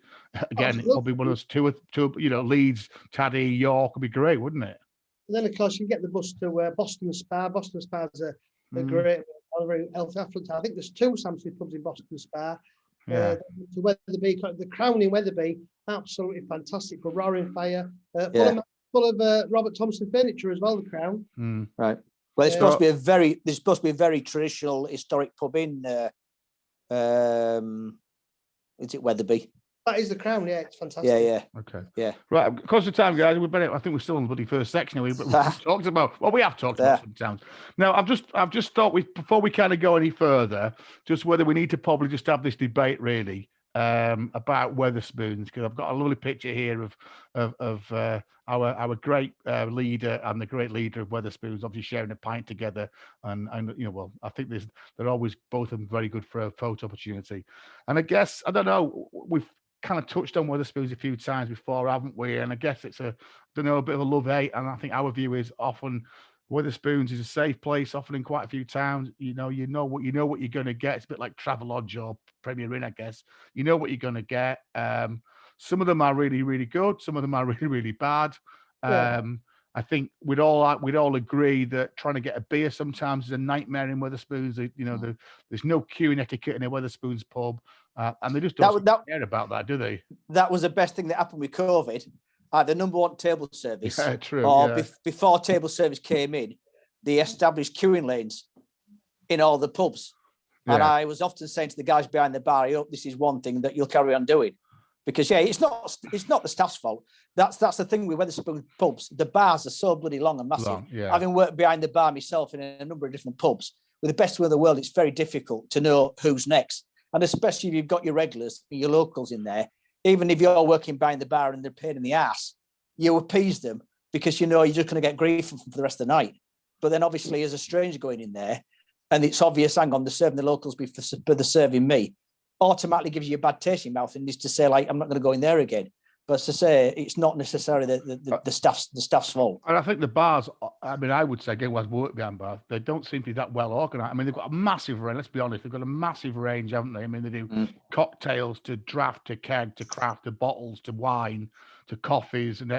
again, it'd probably one of those two, Leeds, Taddy, York would be great, wouldn't it? And then of course you get the bus to Boston Spa. Boston Spa's a great, very affluent. I think there's 2 Sam Smith pubs in Boston Spa. Yeah. To Weatherby, the Crown in Weatherby, absolutely fantastic for roaring fire. Full of Robert Thompson furniture as well. The Crown. Right. Well, there's supposed to be a very traditional historic pub in. Is it Weatherby? That is the Crown. Yeah, it's fantastic. Yeah. Okay. Yeah. Right. Because of time, guys, I think we're still in the bloody first section. We have talked about some towns. Now, I've just thought before we kind of go any further, just whether we need to probably just have this debate really about Wetherspoons, because I've got a lovely picture here of our great leader and the great leader of Wetherspoons, obviously sharing a pint together, and I think they're always both of them very good for a photo opportunity. And I guess I don't know, we've kind of touched on Wetherspoons a few times before, haven't we? And I guess it's a bit of a love-hate, and I think our view is often Wetherspoons is a safe place, often in quite a few towns. You know what you're going to get. It's a bit like Travelodge or Premier Inn, I guess. You know what you're going to get. Some of them are really, really good. Some of them are really, really bad. I think we'd all agree that trying to get a beer sometimes is a nightmare in Wetherspoons. There's no queuing etiquette in a Wetherspoons pub, and they just don't care about that, do they? That was the best thing that happened with COVID. The number one table service. Yeah, true. Before table service came in, they established queuing lanes in all the pubs. Yeah. And I was often saying to the guys behind the bar, I hope this is one thing that you'll carry on doing. Because it's not the staff's fault. That's the thing with Wetherspoon pubs. The bars are so bloody long and massive. Having worked behind the bar myself in a number of different pubs, with the best in the world, it's very difficult to know who's next. And especially if you've got your regulars, your locals in there, even if you're working behind the bar and they're a pain in the ass, you appease them because you're just going to get grief for the rest of the night. But then obviously as a stranger going in there, and it's obvious, hang on, they're serving the locals before they're serving me, automatically gives you a bad taste in your mouth and is to say, like, I'm not going to go in there again. But to say it's not necessarily the staff's fault. And I think the bars, I would say, again, I've worked behind bars, they don't seem to be that well organised. I mean, they've got a massive range, let's be honest, they've got a massive range, haven't they? I mean, they do cocktails to draft to keg to craft to bottles to wine to coffees and,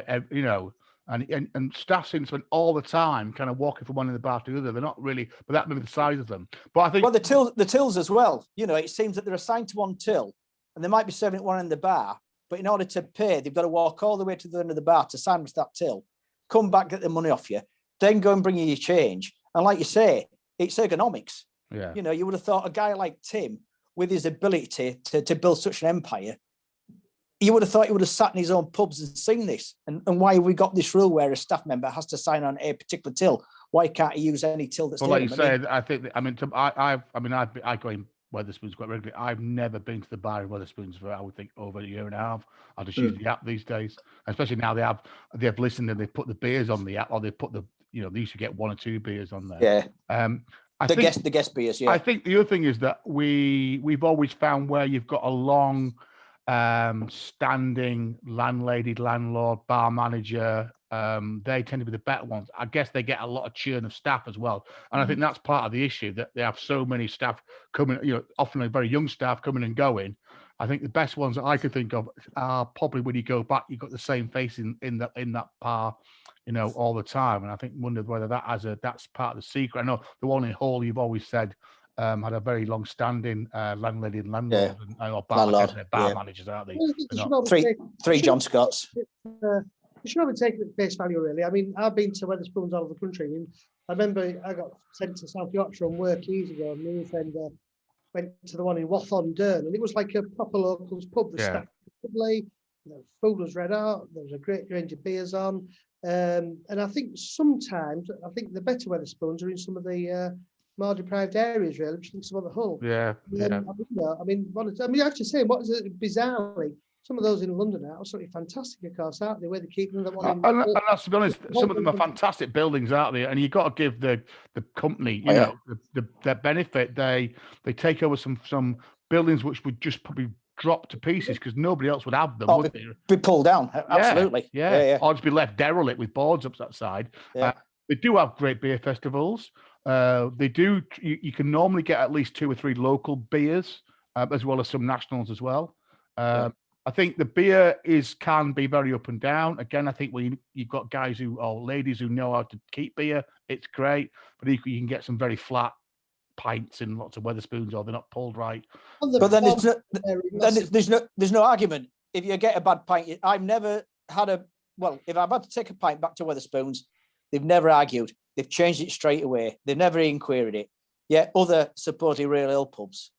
and staff seem to spend all the time kind of walking from one in the bar to the other. They're not really, but that may be the size of them. But I think... Well, the tills as well. It seems that they're assigned to one till and they might be serving one in the bar, but in order to pay, they've got to walk all the way to the end of the bar to sandwich that till, come back, get the money off you, then go and bring you your change. And like you say, it's ergonomics. Yeah. You would have thought a guy like Tim, with his ability to build such an empire, you would have thought he would have sat in his own pubs and seen this. And why have we got this rule where a staff member has to sign on a particular till? Why can't he use any till that's Well, near like you him? said, I go in Weatherspoons quite regularly. I've never been to the bar in Weatherspoons for, I would think, over a year and a half. I just use the app these days, especially now they've listened and they put the beers on the app, or they put they used to get 1 or 2 beers on there. Yeah. The guest beers, yeah. I think the other thing is that we've always found where you've got a long standing landlady, landlord, bar manager, they tend to be the better ones. I guess they get a lot of churn of staff as well. And I think that's part of the issue, that they have so many staff coming, often a very young staff coming and going. I think the best ones that I could think of are probably when you go back, you've got the same face in that bar, all the time. And I think wondered whether that's part of the secret. I know the one in Hull, you've always said, had a very long-standing landlady and landlord, or bar managers, aren't they? Three John Scotts. You should have taken it at face value, really. I mean, I've been to Weatherspoons all over the country. I remember I got sent to South Yorkshire on work years ago, and my friend went to the one in Wath-on-Dearn, and it was like a proper locals pub. The staff was lovely, the food was red hot, there was a great range of beers on. And I think sometimes, the better Weatherspoons are in some of the more deprived areas, really, which I think some of the Hull. Yeah. I have to say, what is it bizarrely? Some of those in London are absolutely fantastic, of course, aren't they? Where they keep them. And that's, to be honest, some of them are fantastic buildings, aren't they? And you've got to give the company, their benefit. They take over some buildings which would just probably drop to pieces because nobody else would have them, would they? Be pulled down, absolutely. Yeah. Or just be left derelict with boards up that side. Yeah. They do have great beer festivals. They do. You can normally get at least 2 or 3 local beers, as well as some nationals as well. I think the beer can be very up and down. Again, I think when you've got guys or ladies who know how to keep beer, it's great. But equally, you can get some very flat pints in lots of Weatherspoons, or they're not pulled right. But then there's no argument. If you get a bad pint, I've never had if I've had to take a pint back to Weatherspoons, they've never argued. They've changed it straight away. They've never even queried it. Yet other supposedly real ill pubs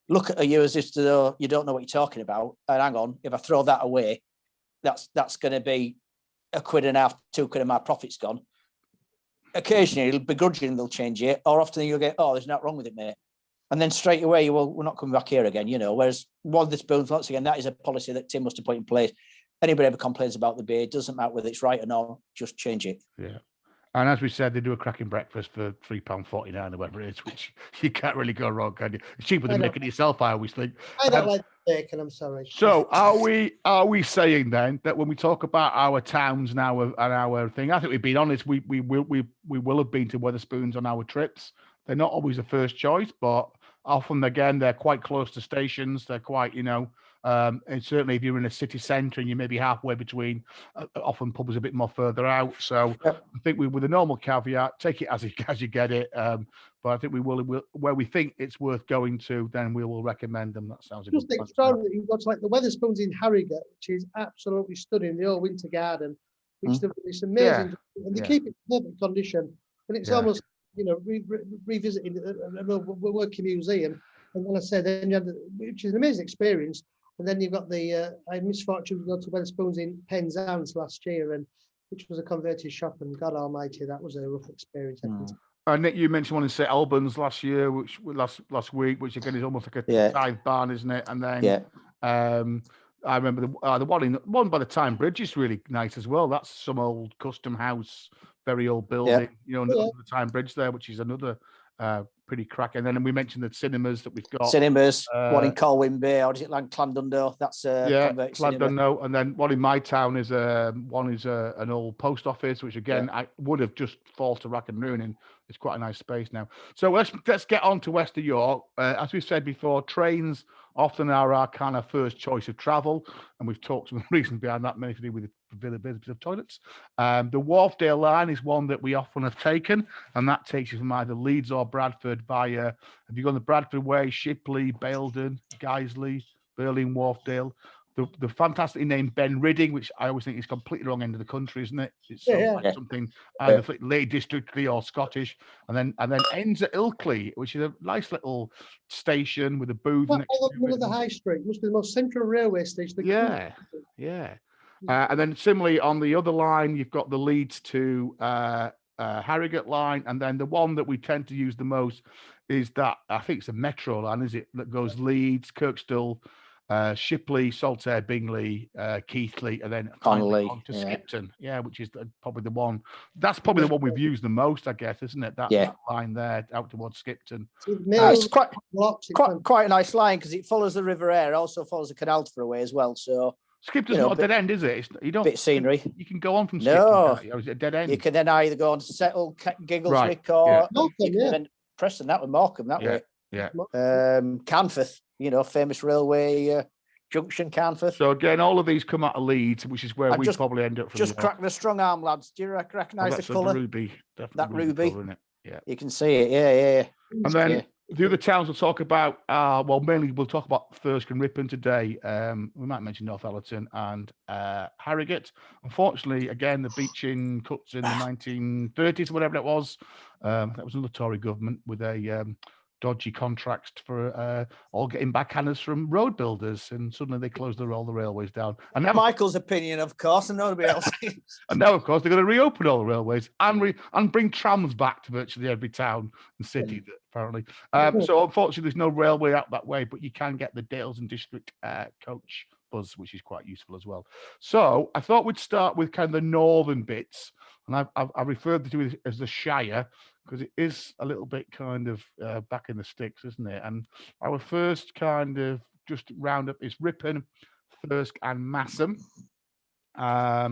look at you as if you don't know what you're talking about. And hang on, if I throw that away, that's going to be £1.50, £2 of my profit's gone. Occasionally, begrudgingly, they'll change it, or often you'll get, there's nothing wrong with it, mate. And then straight away, we're not coming back here again, Whereas Weatherspoons, once again, that is a policy that Tim must have put in place. Anybody ever complains about the beer, it doesn't matter whether it's right or not, just change it. Yeah. And as we said, they do a cracking breakfast for £3.49 or whatever it is, which you can't really go wrong, can you? It's cheaper than making it yourself, I always think. I don't like bacon, I'm sorry. So are we saying then that when we talk about our towns now and our thing, I think we've been honest, we will have been to Weatherspoons on our trips. They're not always the first choice, but often, again, they're quite close to stations. They're quite, and certainly if you're in a city centre and you're maybe halfway between, often pubs a bit more further out. So I think with a normal caveat, take it as you get it. But I think we will, where we think it's worth going to, then we will recommend them. That sounds just extraordinary. You've got like the Weatherspoons in Harrogate, which is absolutely stunning. The old Winter Garden, which it's amazing, and they keep it in perfect condition. And it's almost revisiting a working museum. And when I said, then you had which is an amazing experience. And then you've got I had misfortune to go to Weatherspoons in Penzance last year, and which was a converted shop. And God Almighty, that was a rough experience. Nick, you mentioned one in St Albans last year, which last week, which again is almost like a dive barn, isn't it? And then I remember the one by the Tyne Bridge is really nice as well. That's some old custom house, very old building, under the Tyne Bridge there, which is another pretty cracking. And then we mentioned the cinemas that we've got. Cinemas, one in Colwyn Bay, or is it like Llandudno? That's Llandudno. And then one in my town is an old post office, which again I would have just fall to rack and ruin, and it's quite a nice space now. So let's get on to West of York. As we've said before, trains often are our kind of first choice of travel, and we've talked some reasons behind that, mainly to do with the availability of toilets. The Wharfdale line is one that we often have taken, and that takes you from either Leeds or Bradford via, have you gone the Bradford way, Shipley, Baildon, Guiseley, Berlin, Wharfdale, the fantastically named Ben Ridding, which I always think is completely wrong end of the country, isn't it? It's like something either Lake Districtly or Scottish, and then ends at Ilkley, which is a nice little station with a booth Well, next to one it. of the high street must be the most central railway station. Yeah. And then similarly on the other line, you've got the Leeds to Harrogate line, and then the one that we tend to use the most is that I think it's a metro line, is it? That goes Leeds, Kirkstall, Shipley, Saltaire, Bingley, Keighley, and then finally on to Skipton. Yeah, which is probably the one. That's probably the one we've used the most, I guess, isn't it? That line there out towards Skipton. It's quite a nice line because it follows the River Aire, also follows the canal through away as well. So Skipton's not a dead end, is it? You don't bit scenery. You can go on from Skipton. No, or is it a dead end? You can then either go on to Settle, Giggleswick, or Morecambe, then Preston. That with Morecambe that way. Yeah. Canforth, famous railway junction, Canforth. So again, all of these come out of Leeds, which is where we probably end up. Just crack the strong arm, lads. Do you recognise the colour? Ruby, definitely that ruby. Colour, isn't it? Yeah, you can see it. Yeah. And then the other towns we'll talk about, mainly we'll talk about Thirsk and Ripon today. We might mention Northallerton and Harrogate. Unfortunately, again, the beaching cuts in the 1930s, whatever it was. That was another Tory government with a dodgy contracts for all getting backhanders from road builders, and suddenly they closed all the railways down. And now Michael's opinion, of course, and nobody else. And now, of course, they're going to reopen all the railways and bring trams back to virtually every town and city, apparently. So unfortunately, there's no railway out that way, but you can get the Dales and District coach bus, which is quite useful as well. So I thought we'd start with kind of the northern bits, and I referred to it as the Shire, because it is a little bit kind of back in the sticks, isn't it? And our first kind of just roundup is Ripon, Thirsk, and Masham. I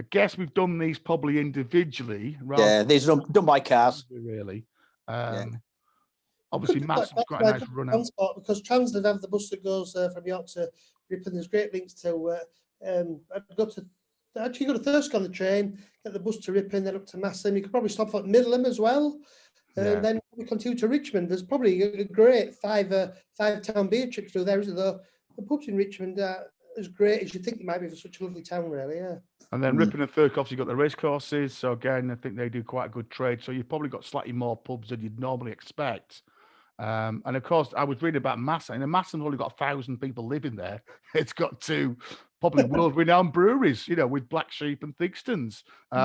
guess we've done these probably individually. These are done by cars. Really. Obviously, Masham's quite a nice run out. Because Transit have the bus that goes from York to Ripon. There's great links to. I'd go to Thirsk on the train, get the bus to Ripon, then up to Masham. You could probably stop at Middleham as well, and then we continue to Richmond. There's probably a great five-town beer trip through there, isn't there? The pubs in Richmond are as great as you think they might be for such a lovely town, really. Yeah. And then Ripon and Thirsk obviously got the race courses, so again, I think they do quite a good trade. So you've probably got slightly more pubs than you'd normally expect. And of course, I was reading about Masham, and Masham's only got 1,000 people living there. It's got two probably world-renowned breweries, with Black Sheep and Thigstons,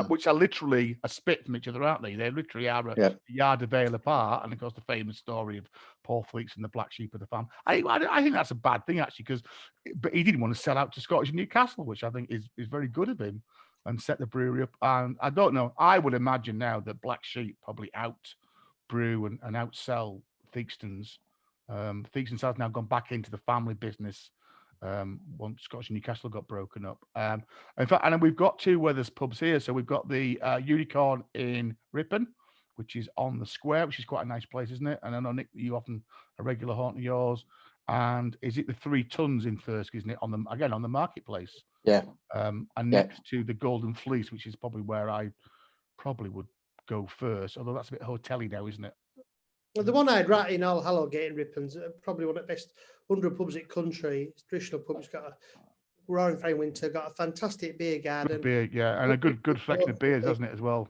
which are literally a spit from each other, aren't they? They literally are a yard of ale apart. And of course, the famous story of Paul Fleets and the Black Sheep of the farm. I think that's a bad thing, actually, but he didn't want to sell out to Scottish Newcastle, which I think is very good of him, and set the brewery up. And I don't know, I would imagine now that Black Sheep probably out-brew and outsell Thigstons. Thigstons has now gone back into the family business once Scottish Newcastle got broken up. In fact, and then we've got two Weathers pubs here. So we've got the Unicorn in Ripon, which is on the square, which is quite a nice place, isn't it? And I know, Nick, you often a regular haunt of yours. And is it the 3 Tons in Thirsk, isn't it? On the marketplace. Yeah. And next to the Golden Fleece, which is probably where I probably would go first, although that's a bit hotel-y now, isn't it? Well, the one I'd write in All Hallowgate in Ripon's probably one of the best 100 pubs in the country. It's a traditional pub. It's got a roaring fine winter, got a fantastic beer garden. Beer, and a good selection of beers, hasn't it, as well?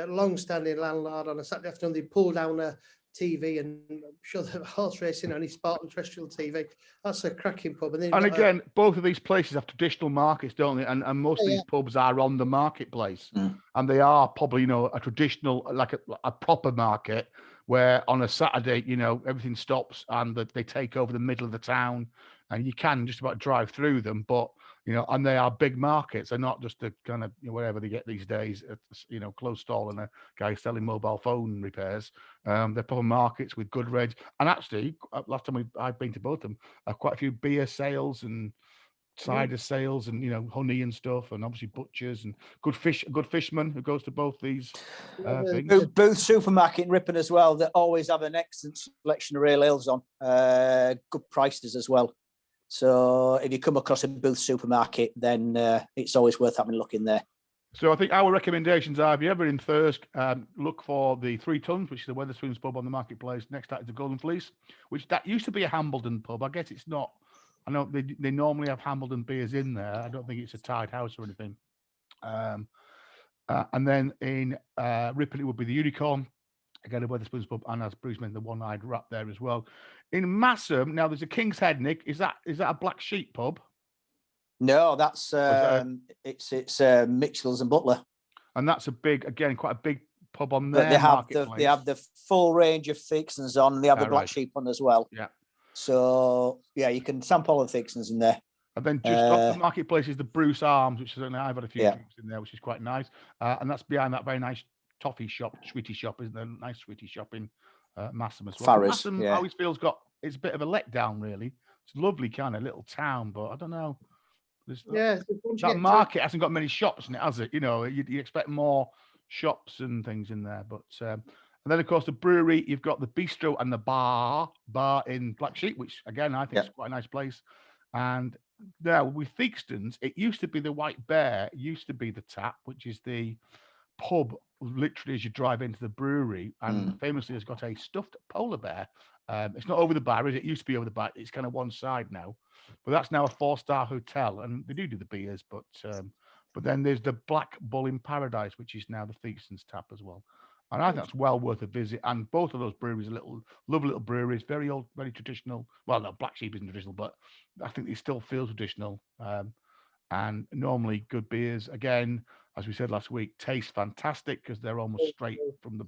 Long-standing landlord. On a Saturday afternoon, they pull down a TV and show the horse racing on his sport and terrestrial TV. That's a cracking pub. And again, both of these places have traditional markets, don't they? And most of these pubs are on the marketplace. And they are probably, a traditional, like a proper market, where on a Saturday, everything stops and they take over the middle of the town, and you can just about drive through them. But, and they are big markets. They're not just the kind of, whatever they get these days, closed stall and a guy selling mobile phone repairs. They're proper markets with good range. And actually, last time I've been to both of them, quite a few beer sales and cider sales and honey and stuff, and obviously butchers and good fisherman who goes to both these things. Booth supermarket in Ripon as well, that always have an excellent selection of real ales on, good prices as well. So if you come across a Booth supermarket, then it's always worth having a look in there. So I think our recommendations are, if you're ever in Thirsk, look for the 3 Tons, which is the Wetherspoons pub on the marketplace. Next to it is the Golden Fleece, which that used to be a Hambledon pub. I guess it's not I know they normally have Hambledon beers in there. I don't think it's a tied house or anything. And then in Ripon, it would be the Unicorn. Again, a Wetherspoons pub, and as Bruce mentioned, the One-Eyed Rat there as well. In Masham, now there's a King's Head, Nick. Is that a Black Sheep pub? No, that's it's Mitchell's and Butler. And that's quite a big pub on there. But they have the full range of Thixons on. They have the Black Sheep on as well. Yeah. So yeah, you can sample the Thixons in there. And then just off the marketplace is the Bruce Arms, which is I've had a few drinks in there, which is quite nice. And that's behind that very nice toffee shop, sweetie shop, isn't there? Nice sweetie shop in Masham as well. Masham always feels it's a bit of a letdown, really. It's a lovely kind of little town, but I don't know. That market hasn't got many shops in it, has it? You know, you expect more shops and things in there. But and then of course the brewery, you've got the bistro and the bar in Black Sheep, which again I think is quite a nice place. And now with Theakston's, it used to be the White Bear, it used to be the Tap, which is the pub literally as you drive into the brewery, and famously has got a stuffed polar bear. It's not over the bar, is it? It used to be over the bar. It's kind of one side now, but that's now a 4-star hotel, and they do the beers. But then there's the Black Bull in Paradise, which is now the Theakston's Tap as well. And I think that's well worth a visit. And both of those breweries are lovely little breweries, very old, very traditional. Well, no, Black Sheep isn't traditional, but I think they still feel traditional. And normally good beers. Again, as we said last week, taste fantastic because they're almost straight from the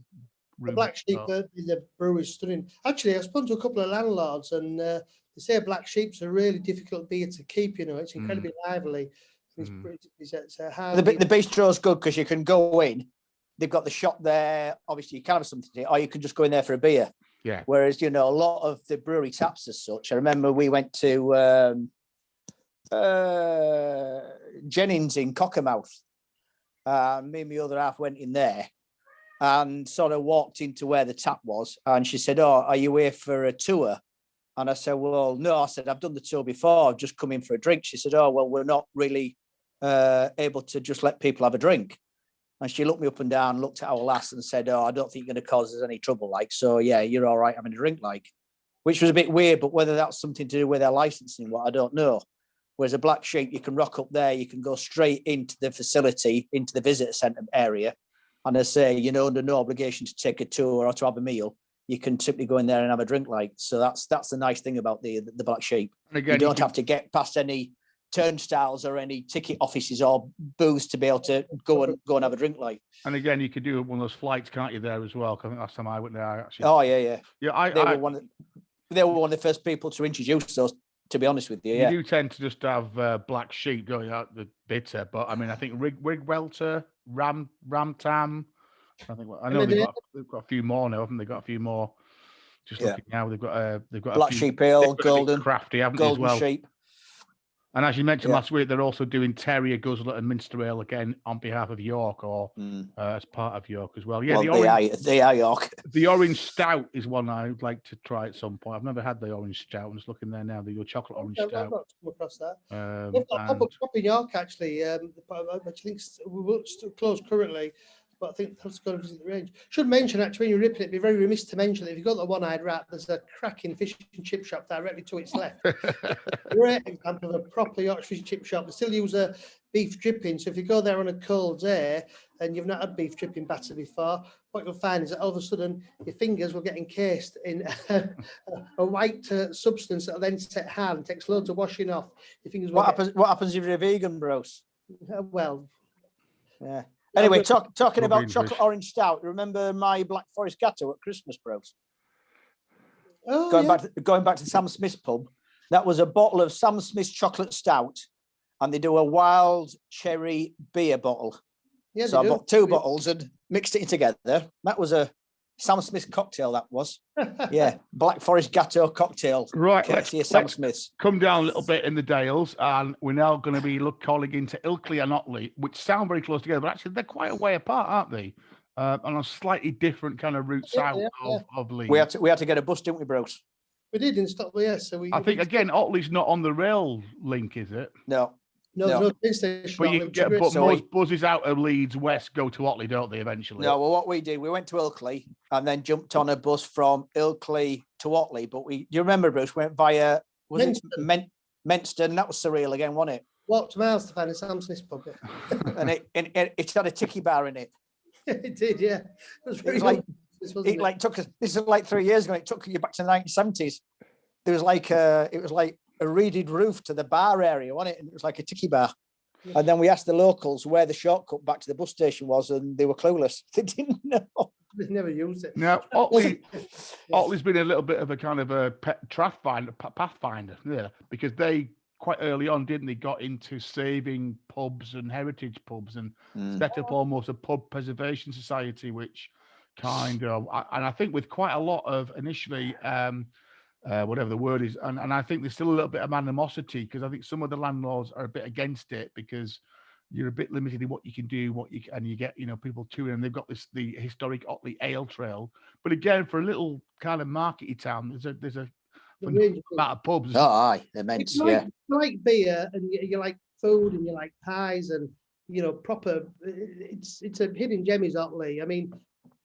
room. The Black Sheep, the brewery's stunning. Actually, I've spoken to a couple of landlords, and they say Black Sheep's a really difficult beer to keep. You know, it's incredibly lively. It's hard. The bistro's good because you can go in. They've got the shop there. Obviously, you can have something to eat, or you can just go in there for a beer. Yeah. Whereas, you know, a lot of the brewery taps as such. I remember we went to Jennings in Cockermouth. Me and my other half went in there and sort of walked into where the tap was. And she said, "Oh, are you here for a tour?" And I said, "Well, no." I said, "I've done the tour before. I've just come in for a drink." She said, "Oh, well, we're not really able to just let people have a drink." And she looked me up and down, looked at our lass and said, "Oh, I don't think you're going to cause us any trouble. Like, so yeah, you're all right having a drink," like, which was a bit weird, but whether that's something to do with their licensing, I don't know. Whereas a Black Sheep, you can rock up there, you can go straight into the facility, into the visitor centre area. And I say, you know, under no obligation to take a tour or to have a meal, you can simply go in there and have a drink. Like, so that's the nice thing about the Black Sheep. And again, you don't have to get past any turnstiles or any ticket offices or booths to be able to go and have a drink. Like, and again, you could do one of those flights, can't you? There as well. I think last time I went there, I actually. Oh yeah. Yeah, they were one of the first people to introduce those. To be honest with you, you do tend to just have Black Sheep going out the bitter, but I mean, I think Rig Welter, Ram Tam. I know they've got a few more now, haven't they? Got a few more. Just looking now, they've got Black Sheep Ale, Golden, crafty, haven't Golden they, as well? Sheep. And as you mentioned last week, they're also doing Terrier, Guzzler, and Minster Ale again on behalf of York, or as part of York as well. Yeah, they are York. The Orange Stout is one I would like to try at some point. I've never had the Orange Stout. I'm just looking there now. The chocolate orange stout. I've not come across that. They've got a pop-up shop in York actually, which I think we will still close currently. But I think that's going to visit the range. Should mention actually, when you're ripping it, be very remiss to mention that if you've got the One-Eyed Rat, there's a cracking fish and chip shop directly to its left. Great example of a proper Yorkshire fish and chip shop. They still use a beef dripping. So if you go there on a cold day and you've not had beef dripping batter before, what you'll find is that all of a sudden your fingers will get encased in a white substance that will then set hard and takes loads of washing off. Your fingers. What happens if you're a vegan, bros? Well, yeah. Anyway, talking about chocolate orange stout. Remember my Black Forest Gatto at Christmas, bros? Oh, going back to Sam Smith's pub. That was a bottle of Sam Smith's chocolate stout, and they do a wild cherry beer bottle. Yeah, so I bought two bottles and mixed it together. That was a Sam Smith cocktail. That was, yeah, Black Forest Gatto cocktail. Right, let's Sam Smith's. Come down a little bit in the Dales, and we're now going to be calling into Ilkley and Otley, which sound very close together, but actually they're quite a way apart, aren't they? On a slightly different kind of route south of Leeds. We had to get a bus, didn't we, bros? We did in Stockholm, yes. So I think again, Otley's not on the rail link, is it? No. No, there's no train station. But you can get, most buses out of Leeds West go to Otley, don't they? Eventually. No, well, what we did, we went to Ilkley and then jumped on a bus from Ilkley to Otley. But do you remember, Bruce? We went via Menstone, and that was surreal again, wasn't it? Walked miles to find a Sam Smith's pub. And it had a tiki bar in it. It did, yeah. It was very It like took us. This is like 3 years ago. It took you back to the 1970s. There was like it was like a reeded roof to the bar area, wasn't it? And it was like a tiki bar. And then we asked the locals where the shortcut back to the bus station was, and they were clueless. They didn't know. They never used it. Now, Otley's been a little bit of a kind of a pathfinder, yeah, because they quite early on, didn't they, got into saving pubs and heritage pubs and set up almost a pub preservation society, which kind of, and I think with quite a lot of initially, whatever the word is, and I think there's still a little bit of animosity because I think some of the landlords are a bit against it because you're a bit limited in what you can do, and you get, people touring, and they've got the historic Otley Ale Trail. But again, for a little kind of markety town, there's a amount of pubs. Oh, aye, immense, you like beer, and you like food, and you like pies, and proper. It's a hidden gem, is Otley. I mean,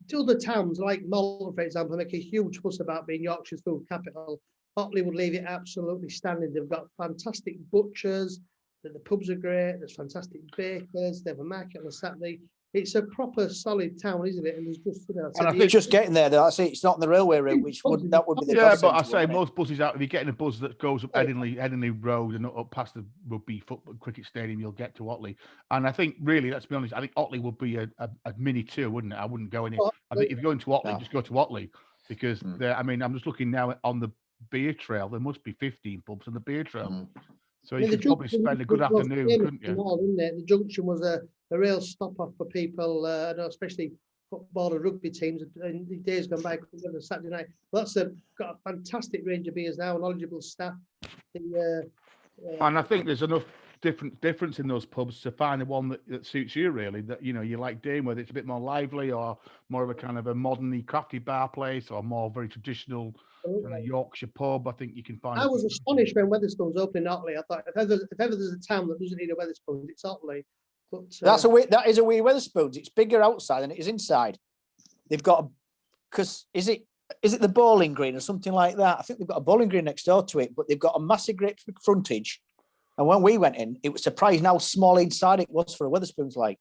to other towns like Malta, for example, make a huge fuss about being Yorkshire's food capital. Otley would leave it absolutely standing. They've got fantastic butchers. The pubs are great. There's fantastic bakers. They have a market on a Saturday. It's a proper solid town, isn't it? And there's just, and I think just getting there, though. I see it's not on the railway route, which would be the yeah. But I say most buses out. If you're getting a bus that goes up Headingley Road and up past the rugby football cricket stadium, you'll get to Otley. And I think really, let's be honest, I think Otley would be a mini tour, wouldn't it? I wouldn't go in it. I think if you're going to Otley, just go to Otley because I mean, I'm just looking now on the beer trail. There must be 15 pubs on the beer trail. So you could probably spend a good afternoon, couldn't you? Isn't it? The junction was a real stop-off for people, especially football and rugby teams. And the days gone by, on a Saturday night. That's got a fantastic range of beers now, knowledgeable staff. And I think there's enough difference in those pubs to find the one that suits you, really. That you like doing, whether it's a bit more lively or more of a kind of a modernly crafty bar place or more very traditional. Kind of Yorkshire pub, I think you can find. I was astonished when Wetherspoons opened in Otley. I thought if ever there's a town that doesn't need a Wetherspoons, it's Otley. But that is a wee Wetherspoons. It's bigger outside than it is inside. They've got because is it the bowling green or something like that? I think they've got a bowling green next door to it, but they've got a massive great frontage. And when we went in, it was surprising how small inside it was for a Wetherspoons, like.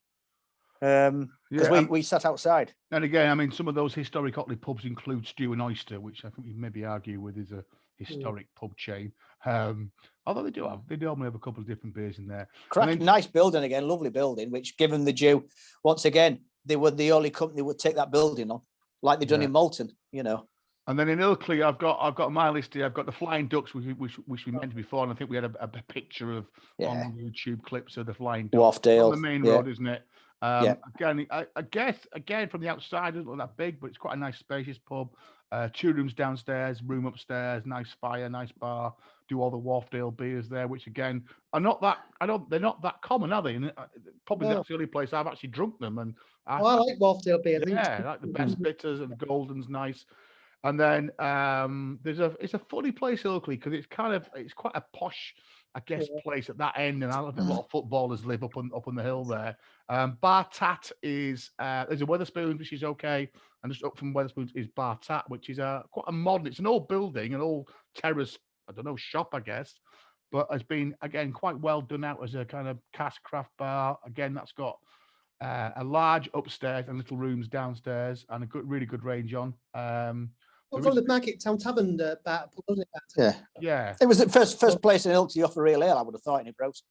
Because we sat outside. And again, I mean, some of those historic Otley pubs include Stew and Oyster, which I think we maybe argue with is a historic pub chain. Although they normally have a couple of different beers in there. Nice building again, lovely building, which given the due, once again, they were the only company would take that building on, like they've done in Malton, And then in Ilkley, I've got on my list here, I've got the Flying Ducks, which we mentioned before, and I think we had a picture of on YouTube clips of the Flying Ducks. Wharfdale. On the main road, isn't it? Again, I guess from the outside, it doesn't look that big, but it's quite a nice, spacious pub. 2 rooms downstairs, room upstairs, nice fire, nice bar. Do all the Wharfdale beers there, which again are not that. They're not that common, are they? And probably that's the only place I've actually drunk them. And I like Wharfdale beer. Yeah, like the best bitters and the Golden's nice. And then it's a funny place, Ilkley, because it's quite a posh, I guess, place at that end, and I think a lot of footballers live up on the hill there. Bar Tat is there's a Wetherspoons, which is okay, and just up from Wetherspoons is Bar Tat, which is quite a modern. It's an old building, an old terrace, I don't know, shop, I guess, but has been again quite well done out as a kind of Cask craft bar. Again, that's got a large upstairs and little rooms downstairs, and a really good range on. It was on the Market Town Tavern bar, wasn't it? Yeah. It was the first place in Ilkley to offer real ale, I would have thought, in it, bros.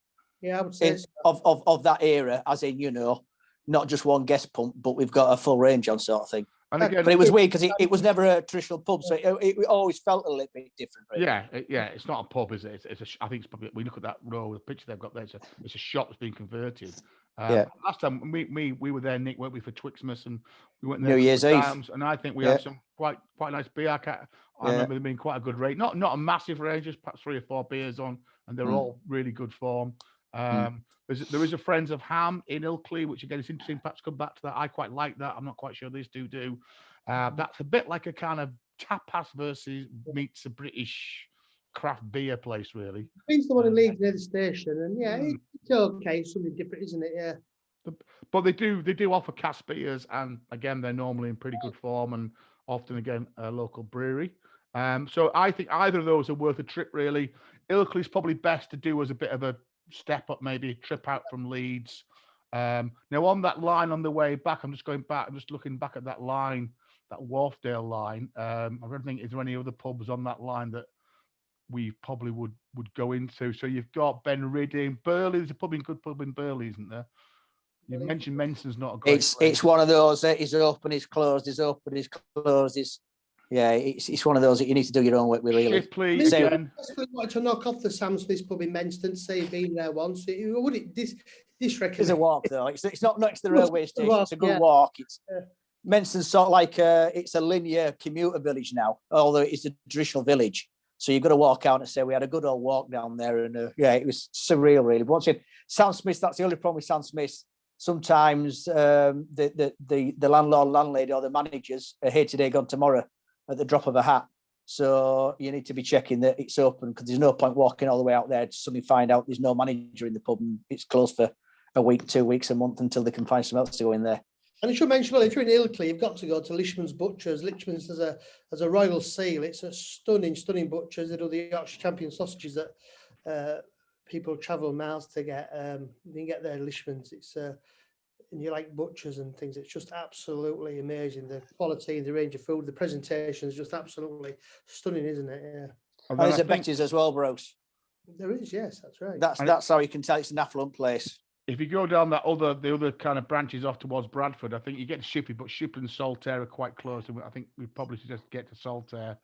Yeah, I would say of that era, as in, not just one guest pump, but we've got a full range on, sort of thing. And again, but it was weird because it was never a traditional pub, so it always felt a little bit different. Really. Yeah. It's not a pub, is it? I think it's probably. We look at that row, the picture they've got there. It's a shop that's been converted. Last time we were there, Nick, weren't we, for Twixmas, and we went there New Year's Eve, and I think we had some quite nice beer. I remember them being quite a good rate, not a massive range, just perhaps 3 or 4 beers on, and they're all really good form. There is a Friends of Ham in Ilkley, which again is interesting. Perhaps come back to that. I quite like that. I'm not quite sure these two do. That's a bit like a kind of tapas versus meets a British craft beer place, really. It's the one in Leeds near the station, and it's okay, something different, isn't it? Yeah. But they do offer Cask beers, and again, they're normally in pretty good form, and often again a local brewery. So I think either of those are worth a trip, really. Ilkley's probably best to do as a bit of a step up, maybe a trip out from Leeds. Now, on that line on the way back, I'm just going back, I'm just looking back at that line, that Wharfdale line. I don't think, is there any other pubs on that line that we probably would go into? So you've got Ben Ridding, Burley. There's a good pub in Burley, isn't there? You mentioned Menson's not a great place. It's one of those that is open, is closed, is open, is closed. It's one of those that you need to do your own work with, really. Shipley I again. wanted to knock off the Sam Smith's pub in Menston, say you've been there once. Would it this recommend? It's a walk though. It's not next to the railway station. It's a good Yeah. walk. It's Menston's sort of like it's a linear commuter village now, although it's a traditional village. So you've got to walk out and say we had a good old walk down there, and it was surreal, really. But once again, Sam Smith. That's the only problem with Sam Smith. Sometimes the landlord, landlady, or the managers are here today, gone tomorrow, at the drop of a hat. So you need to be checking that it's open, because there's no point walking all the way out there to suddenly find out there's no manager in the pub and it's closed for a week, 2 weeks, a month until they can find someone else to go in there. And I should mention, well, if you're in Ilkley, you've got to go to Lishman's Butchers. Lishman's has a royal seal. It's a stunning butchers. They do the Yorkshire champion sausages that people travel miles to get. You can get there at Lishman's. It's and you like butchers and things. It's just absolutely amazing. The quality, the range of food, the presentation is just absolutely stunning, isn't it? Yeah. And there's a Betty's as well, Bruce. There is, yes, that's right. That's how you can tell it's an affluent place. If you go down the other kind of branches off towards Bradford, I think you get to Shipley, but Shipley and Saltaire are quite close. And I think we probably should just get to Saltaire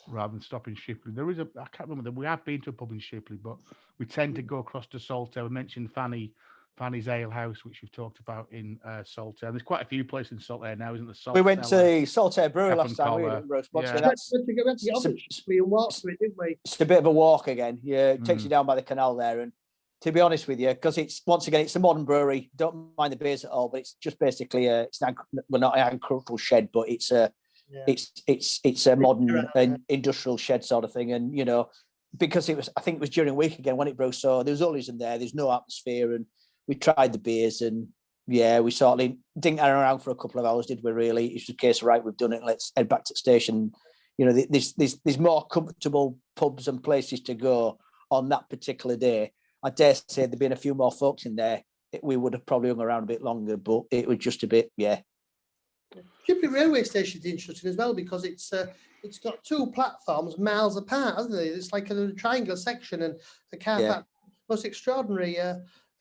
rather than stop in Shipley. There is I can't remember, we have been to a pub in Shipley, but we tend to go across to Saltaire. We mentioned Fanny's Ale House, which we've talked about in Saltaire. And there's quite a few places in Saltaire now, isn't there? We went to Saltaire Brewery last time. We Yeah. It's a bit of a walk again. Yeah, it takes you down by the canal there. And to be honest with you, because it's a modern brewery. Don't mind the beers at all, but it's just basically not an agricultural shed, but it's a modern industrial shed sort of thing. And because I think it was during the week again when it broke, so there was always in there. There's no atmosphere, and we tried the beers, and we sort of didn't hang around for a couple of hours, did we? Really, it's just a case of right, we've done it. Let's head back to the station. There's more comfortable pubs and places to go on that particular day. I dare say there'd been a few more folks in there. We would have probably hung around a bit longer, but it was just a bit, Shipley railway station is interesting as well, because it's got two platforms miles apart, hasn't it? It's like a triangular section and a car park. Most extraordinary.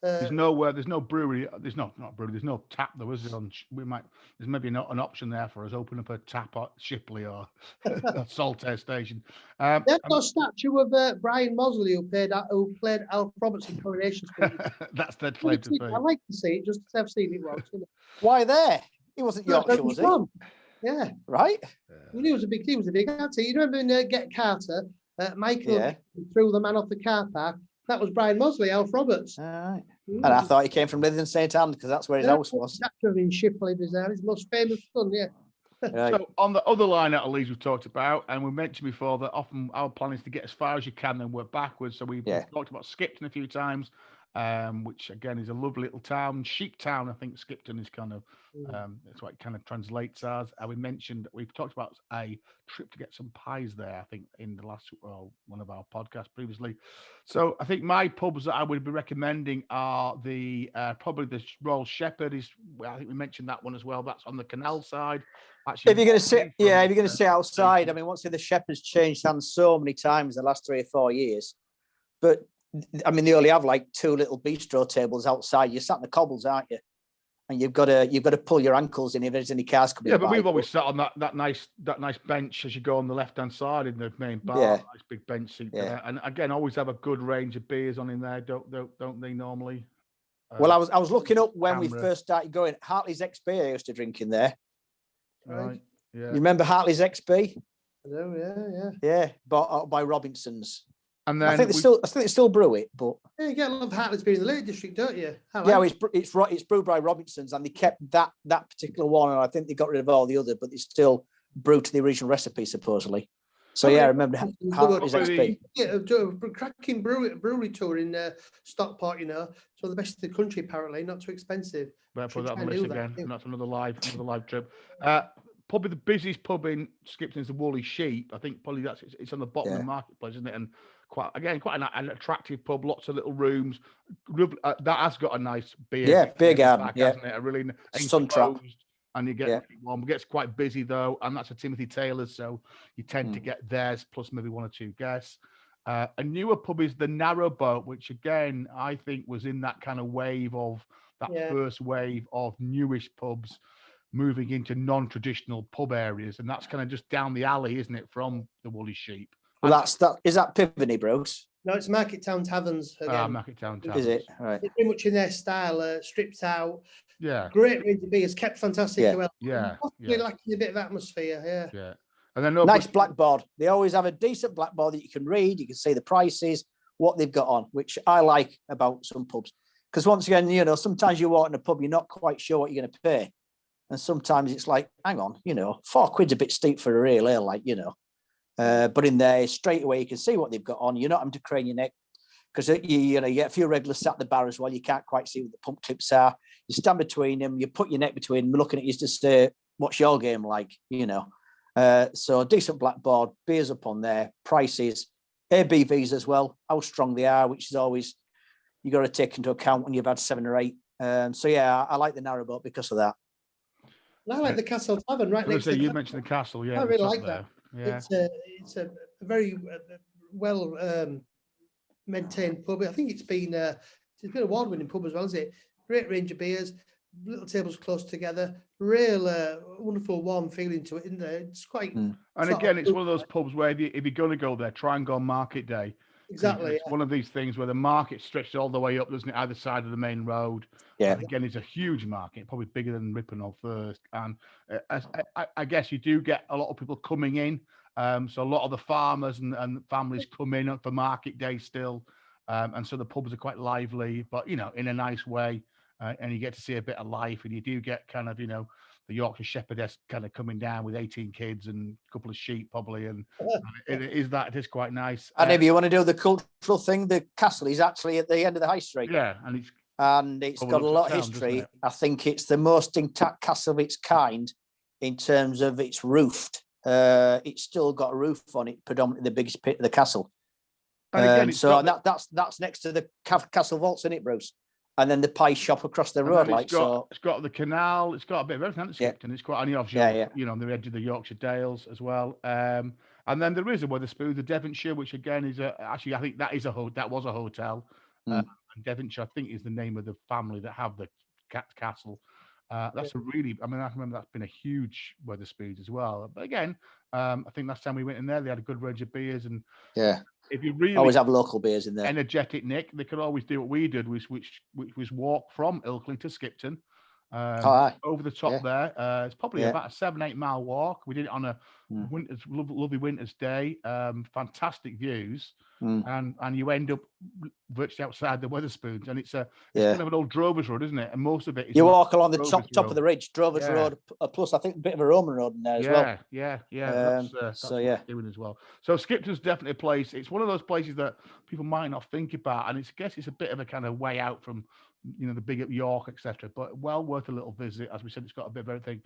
There's no brewery. There's not brewery. There's no tap though, is there? There's maybe not an option there for us. Open up a tap at Shipley or Saltaire station. They've got a statue of Brian Mosley who played Alf Roberts in Coronation Street. That's their claim to fame. I like to see it, just because I've seen it once. Why there? He wasn't Yorkshire, was he? Yeah. Right? Well, he was a big actor. You remember in Get Carter, Michael threw the man off the car park. That was Brian Mosley, Alf Roberts. All right. And I thought he came from Lytham St Anne, because that's where his house was. Actor in Shipley was there. His most famous son, yeah. Right. So on the other line out of Leeds we've talked about, and we mentioned before that often our plan is to get as far as you can, then work backwards. So we've talked about Skipton a few times, which again is a lovely little town, chic town. I think Skipton is kind of that's what it kind of translates as. And we've talked about a trip to get some pies there, I think, in the last one of our podcasts previously. So I think my pubs that I would be recommending are the probably the Royal Shepherd I think we mentioned that one as well. That's on the canal side. Actually, if you're going to sit outside, I mean, once the Shepherd's changed hands so many times in the last 3 or 4 years, but I mean, they only have like 2 little bistro tables outside. You're sat in the cobbles, aren't you? And you've got to pull your ankles in if there's any cars coming. Yeah, but we've always sat on that nice bench as you go on the left hand side in the main bar. Nice big bench seat there. And again, always have a good range of beers on in there. Don't they normally? Well, I was looking up when we first started going. Hartley's XB I used to drink in there. Right. Yeah. You remember Hartley's XB? I do, yeah. Yeah, bought out by Robinson's. And then I think they still brew it, but you get a lot of Hartley's beer in the Lake District, don't you? It's brewed by Robinson's, and they kept that particular one, and I think they got rid of all the other, but they still brewed to the original recipe supposedly. So I remember Hartley's XP. Yeah, do a cracking brewery tour in Stockport. So the best in the country apparently, not too expensive. Better put that on the list again. That's another live trip. probably the busiest pub in Skipton is the Woolly Sheep. I think probably it's on the bottom of the marketplace, isn't it? And quite an attractive pub, lots of little rooms. That has got a nice beer. Yeah, beer garden. Back, yeah, hasn't it? A really sun trap. And you get one. It gets quite busy though, and that's a Timothy Taylor's, so you tend to get theirs plus maybe one or two guests. A newer pub is the Narrow Boat, which again I think was in that kind of wave of that first wave of newish pubs moving into non-traditional pub areas, and that's kind of just down the alley, isn't it, from the Woolly Sheep? Well, is that Pivney, Bruce? No, it's Market Town Taverns again. Market Town Taverns. Is it? Right. It's pretty much in their style, stripped out. Yeah. Great range of beers, kept fantastic. Yeah. Lacking a bit of atmosphere. Yeah. And then nice blackboard. They always have a decent blackboard that you can read. You can see the prices, what they've got on, which I like about some pubs. Because once again, sometimes you walk in a pub, you're not quite sure what you're going to pay. And sometimes it's like, hang on, £4's a bit steep for a real ale, but in there, straight away, you can see what they've got on. You're not having to crane your neck because you get a few regulars sat at the bar as well. You can't quite see what the pump clips are. You stand between them, you put your neck between them, looking at you to say, what's your game like, So a decent blackboard, beers up on there, prices, ABVs as well, how strong they are, which is always, you got to take into account when you've had 7 or 8. I like the Narrow Boat because of that. And I like the Castle Tavern right next to you mentioned the Castle, yeah. I really like that. Yeah. It's a very well maintained pub. I think it's been a award-winning pub as well, is it? Great range of beers, little tables close together, real wonderful warm feeling to it in there. It's quite. And again, it's one of those pubs where if you're going to go there, try and go on market day. Exactly. It's one of these things where the market stretches all the way up, doesn't it, either side of the main road. Yeah. And again, it's a huge market, probably bigger than Ripon or Thirsk. And I guess you do get a lot of people coming in. So a lot of the farmers and families come in for market day still. And so the pubs are quite lively, but, in a nice way. And you get to see a bit of life. And you do get kind of, the Yorkshire shepherdess kind of coming down with 18 kids and a couple of sheep probably, and it is quite nice. And if you want to do the cultural thing, the castle is actually at the end of the high street. Yeah, and it's got a lot of history. I think it's the most intact castle of its kind in terms of its roofed. It's still got a roof on it, predominantly the biggest pit of the castle. And again, that's next to the castle vaults, isn't it, Bruce? And then the pie shop across the road, it's got the canal. It's got a bit of everything. Skipton. It's quite, and obviously, on the edge of the Yorkshire Dales as well. And then there is a Wetherspoons, the Devonshire, which again is actually I think that was a hotel. And Devonshire, I think, is the name of the family that have the castle. That's I remember that's been a huge Wetherspoons as well. But again, I think last time we went in there, they had a good range of beers and if you really always have local beers in there, energetic Nick, they could always do what we did, which was walk from Ilkley to Skipton, over the top there. It's probably about a 7-8 mile walk. We did it on a lovely winter's day. Fantastic views, and you end up virtually outside the Wetherspoons, and it's kind of an old Drovers Road, isn't it? And most of it is you walk along the top of the ridge, Drovers Road, plus I think a bit of a Roman road in there as well. That's doing as well. So Skipton's definitely a place. It's one of those places that people might not think about, and I guess it's a bit of a kind of way out from the big York, etc. But well worth a little visit. As we said, it's got a bit of everything.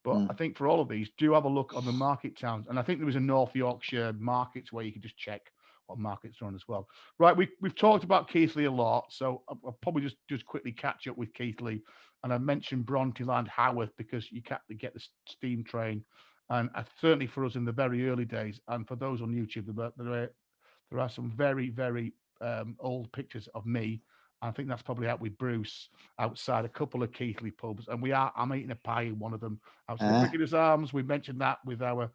But I think for all of these, do have a look on the market towns. And I think there was a North Yorkshire markets where you could just check what markets are on as well. Right, we've talked about Keighley a lot, so I'll probably just quickly catch up with Keighley. And I mentioned Bronteland, Haworth, because you can't get the steam train. And certainly for us in the very early days, and for those on YouTube, there are some very, very old pictures of me. I think that's probably out with Bruce outside a couple of Keighley pubs, and I'm eating a pie in one of them outside Brigadiers Arms. We mentioned that with our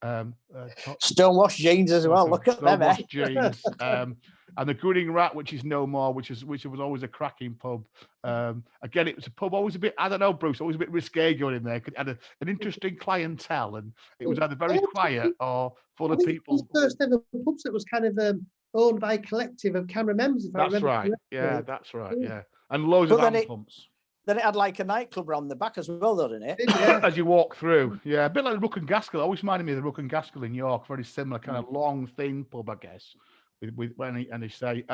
Stonewash jeans as well. Look at them, jeans. And the Grinning Rat, which is no more, which was always a cracking pub. Again, it was a pub always a bit, I don't know, Bruce, always a bit risque going in there. It had an interesting clientele, and it was either very quiet or full of people. It was the first ever pubs that was kind of owned by a collective of camera members. That's right. Yeah, that's right. Yeah, and loads of hand pumps. Then it had like a nightclub around the back as well, though, didn't it? As you walk through, a bit like the Rook and Gaskell. Always reminded me of the Rook and Gaskell in York. Very similar, kind of long, thin pub, I guess. With when they say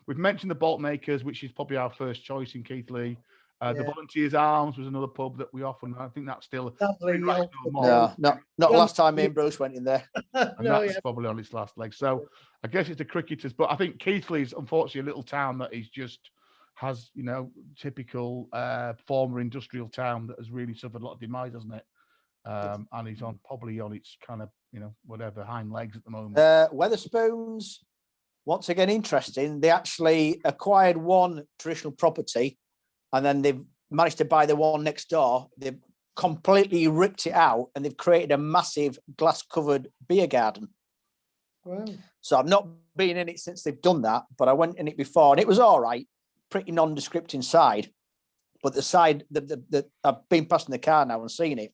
we've mentioned the Bolt Makers, which is probably our first choice in Keighley. The Volunteers Arms was another pub that we often. I think that's still. Lovely, right, yeah. more. No, not last time me and Bruce went in there. And No, that's probably on its last leg. So I guess it's the cricketers, but I think Keighley's unfortunately a little town that is just has, typical former industrial town that has really suffered a lot of demise, hasn't it? And he's probably on its kind of, whatever, hind legs at the moment. Weatherspoons, once again, interesting. They actually acquired one traditional property and then they've managed to buy the one next door. They've completely ripped it out and they've created a massive glass-covered beer garden. Wow. So I've not been in it since they've done that, but I went in it before and it was all right, pretty nondescript inside. But the side that I've been passing the car now and seen it,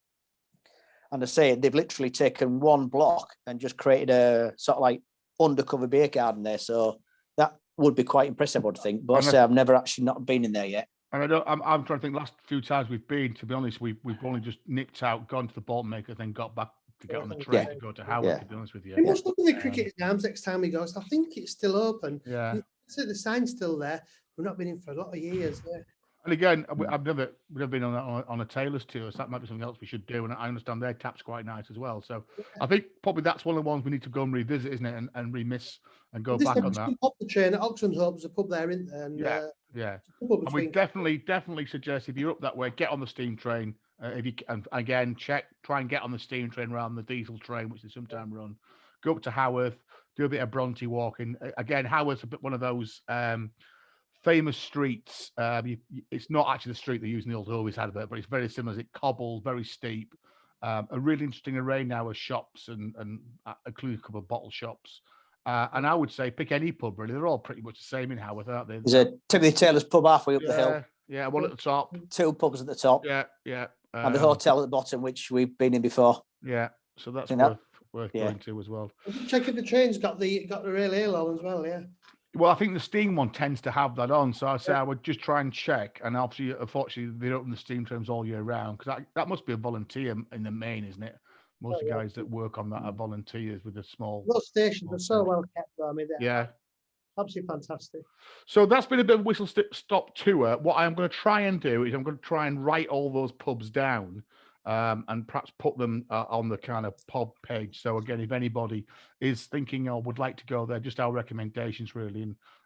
and I say they've literally taken one block and just created a sort of like undercover beer garden there. So that would be quite impressive, I would think. But I say I've never actually not been in there yet. And I'm trying to think. Last few times we've been, to be honest, we've only just nipped out, gone to the ball maker, then got back to get on the train to go to Haworth. To be honest with you, we must look at the cricket grounds next time we go. So I think it's still open. Yeah, so the sign's still there. We've not been in for a lot of years. Yeah. And again, we've never been on a tailor's tour, so that might be something else we should do. And I understand their tap's quite nice as well. So I think probably that's one of the ones we need to go and revisit, isn't it? And remiss and go back on that. Pop the train at Oxenhope, there's a pub there, isn't there? And, yeah. And we definitely suggest if you're up that way, get on the steam train. If you and again try and get on the steam train rather than the diesel train, which they sometimes run. Go up to Haworth, do a bit of Bronte walking. Again, Haworth's a bit one of those. Famous streets. It's not actually the street they use in the old always had it, but it's very similar. It's cobbled, very steep. A really interesting array now of shops and including a couple of bottle shops. And I would say pick any pub really. They're all pretty much the same in Haworth, aren't they? There's a Timothy Taylor's pub halfway up the hill. Yeah, one at the top. Two pubs at the top. Yeah. And the hotel at the bottom, which we've been in before. Yeah, so that's worth going to as well. Check if the train's got the rail air on as well. Yeah. Well, I think the steam one tends to have that on, so I say I would just try and check. And obviously, unfortunately, they don't run the steam trains all year round because that must be a volunteer in the main, isn't it? Most of the guys that work on that are volunteers with a small. Those stations are so well kept, though. I mean, absolutely fantastic. So that's been a bit of a whistle stop tour. What I'm going to try and do is I'm going to try and write all those pubs down. And perhaps put them on the kind of pub page. So again, if anybody is thinking or would like to go there, just our recommendations really.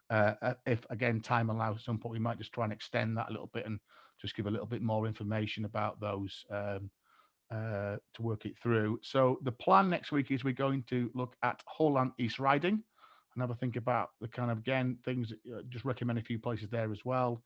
And if again time allows, at some point we might just try and extend that a little bit and just give a little bit more information about those to work it through. So the plan next week is we're going to look at Hull and East Riding and have a think about the kind of again things. Just recommend a few places there as well.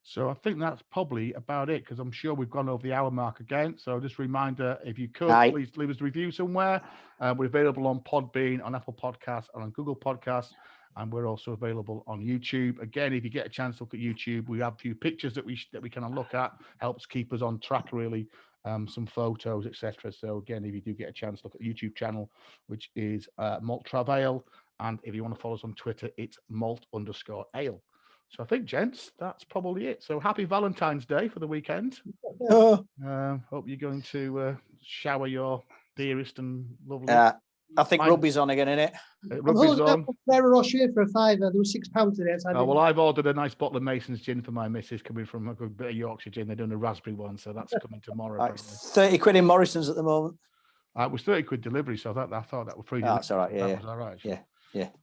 So I think that's probably about it because I'm sure we've gone over the hour mark again. So just a reminder, if you could, please leave us a review somewhere. We're available on Podbean, on Apple Podcasts, and on Google Podcasts. And we're also available on YouTube. Again, if you get a chance to look at YouTube, we have a few pictures that we kind of look at. Helps keep us on track, really. Some photos, etc. So again, if you do get a chance, look at the YouTube channel, which is Malt Travail. And if you want to follow us on Twitter, it's Malt_Ale. So I think, gents, that's probably it. So happy Valentine's Day for the weekend. Hope you're going to shower your dearest and lovely. I think rugby's on again, innit? Rugby's on. There share for a £5. There was £6 today. So well, I've ordered a nice bottle of Mason's gin for my missus, coming from a good bit of Yorkshire gin. They're doing a raspberry one, so that's coming tomorrow. 30 quid in Morrison's at the moment. It was 30 quid delivery, so I thought that was free. That's all right. Yeah, that was all right. Yeah.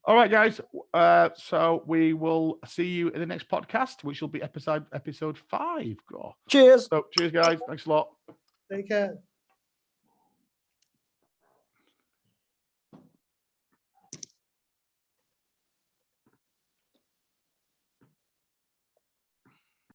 All right, guys. So we will see you in the next podcast, which will be episode 5. Cheers. So cheers, guys. Thanks a lot. Take care.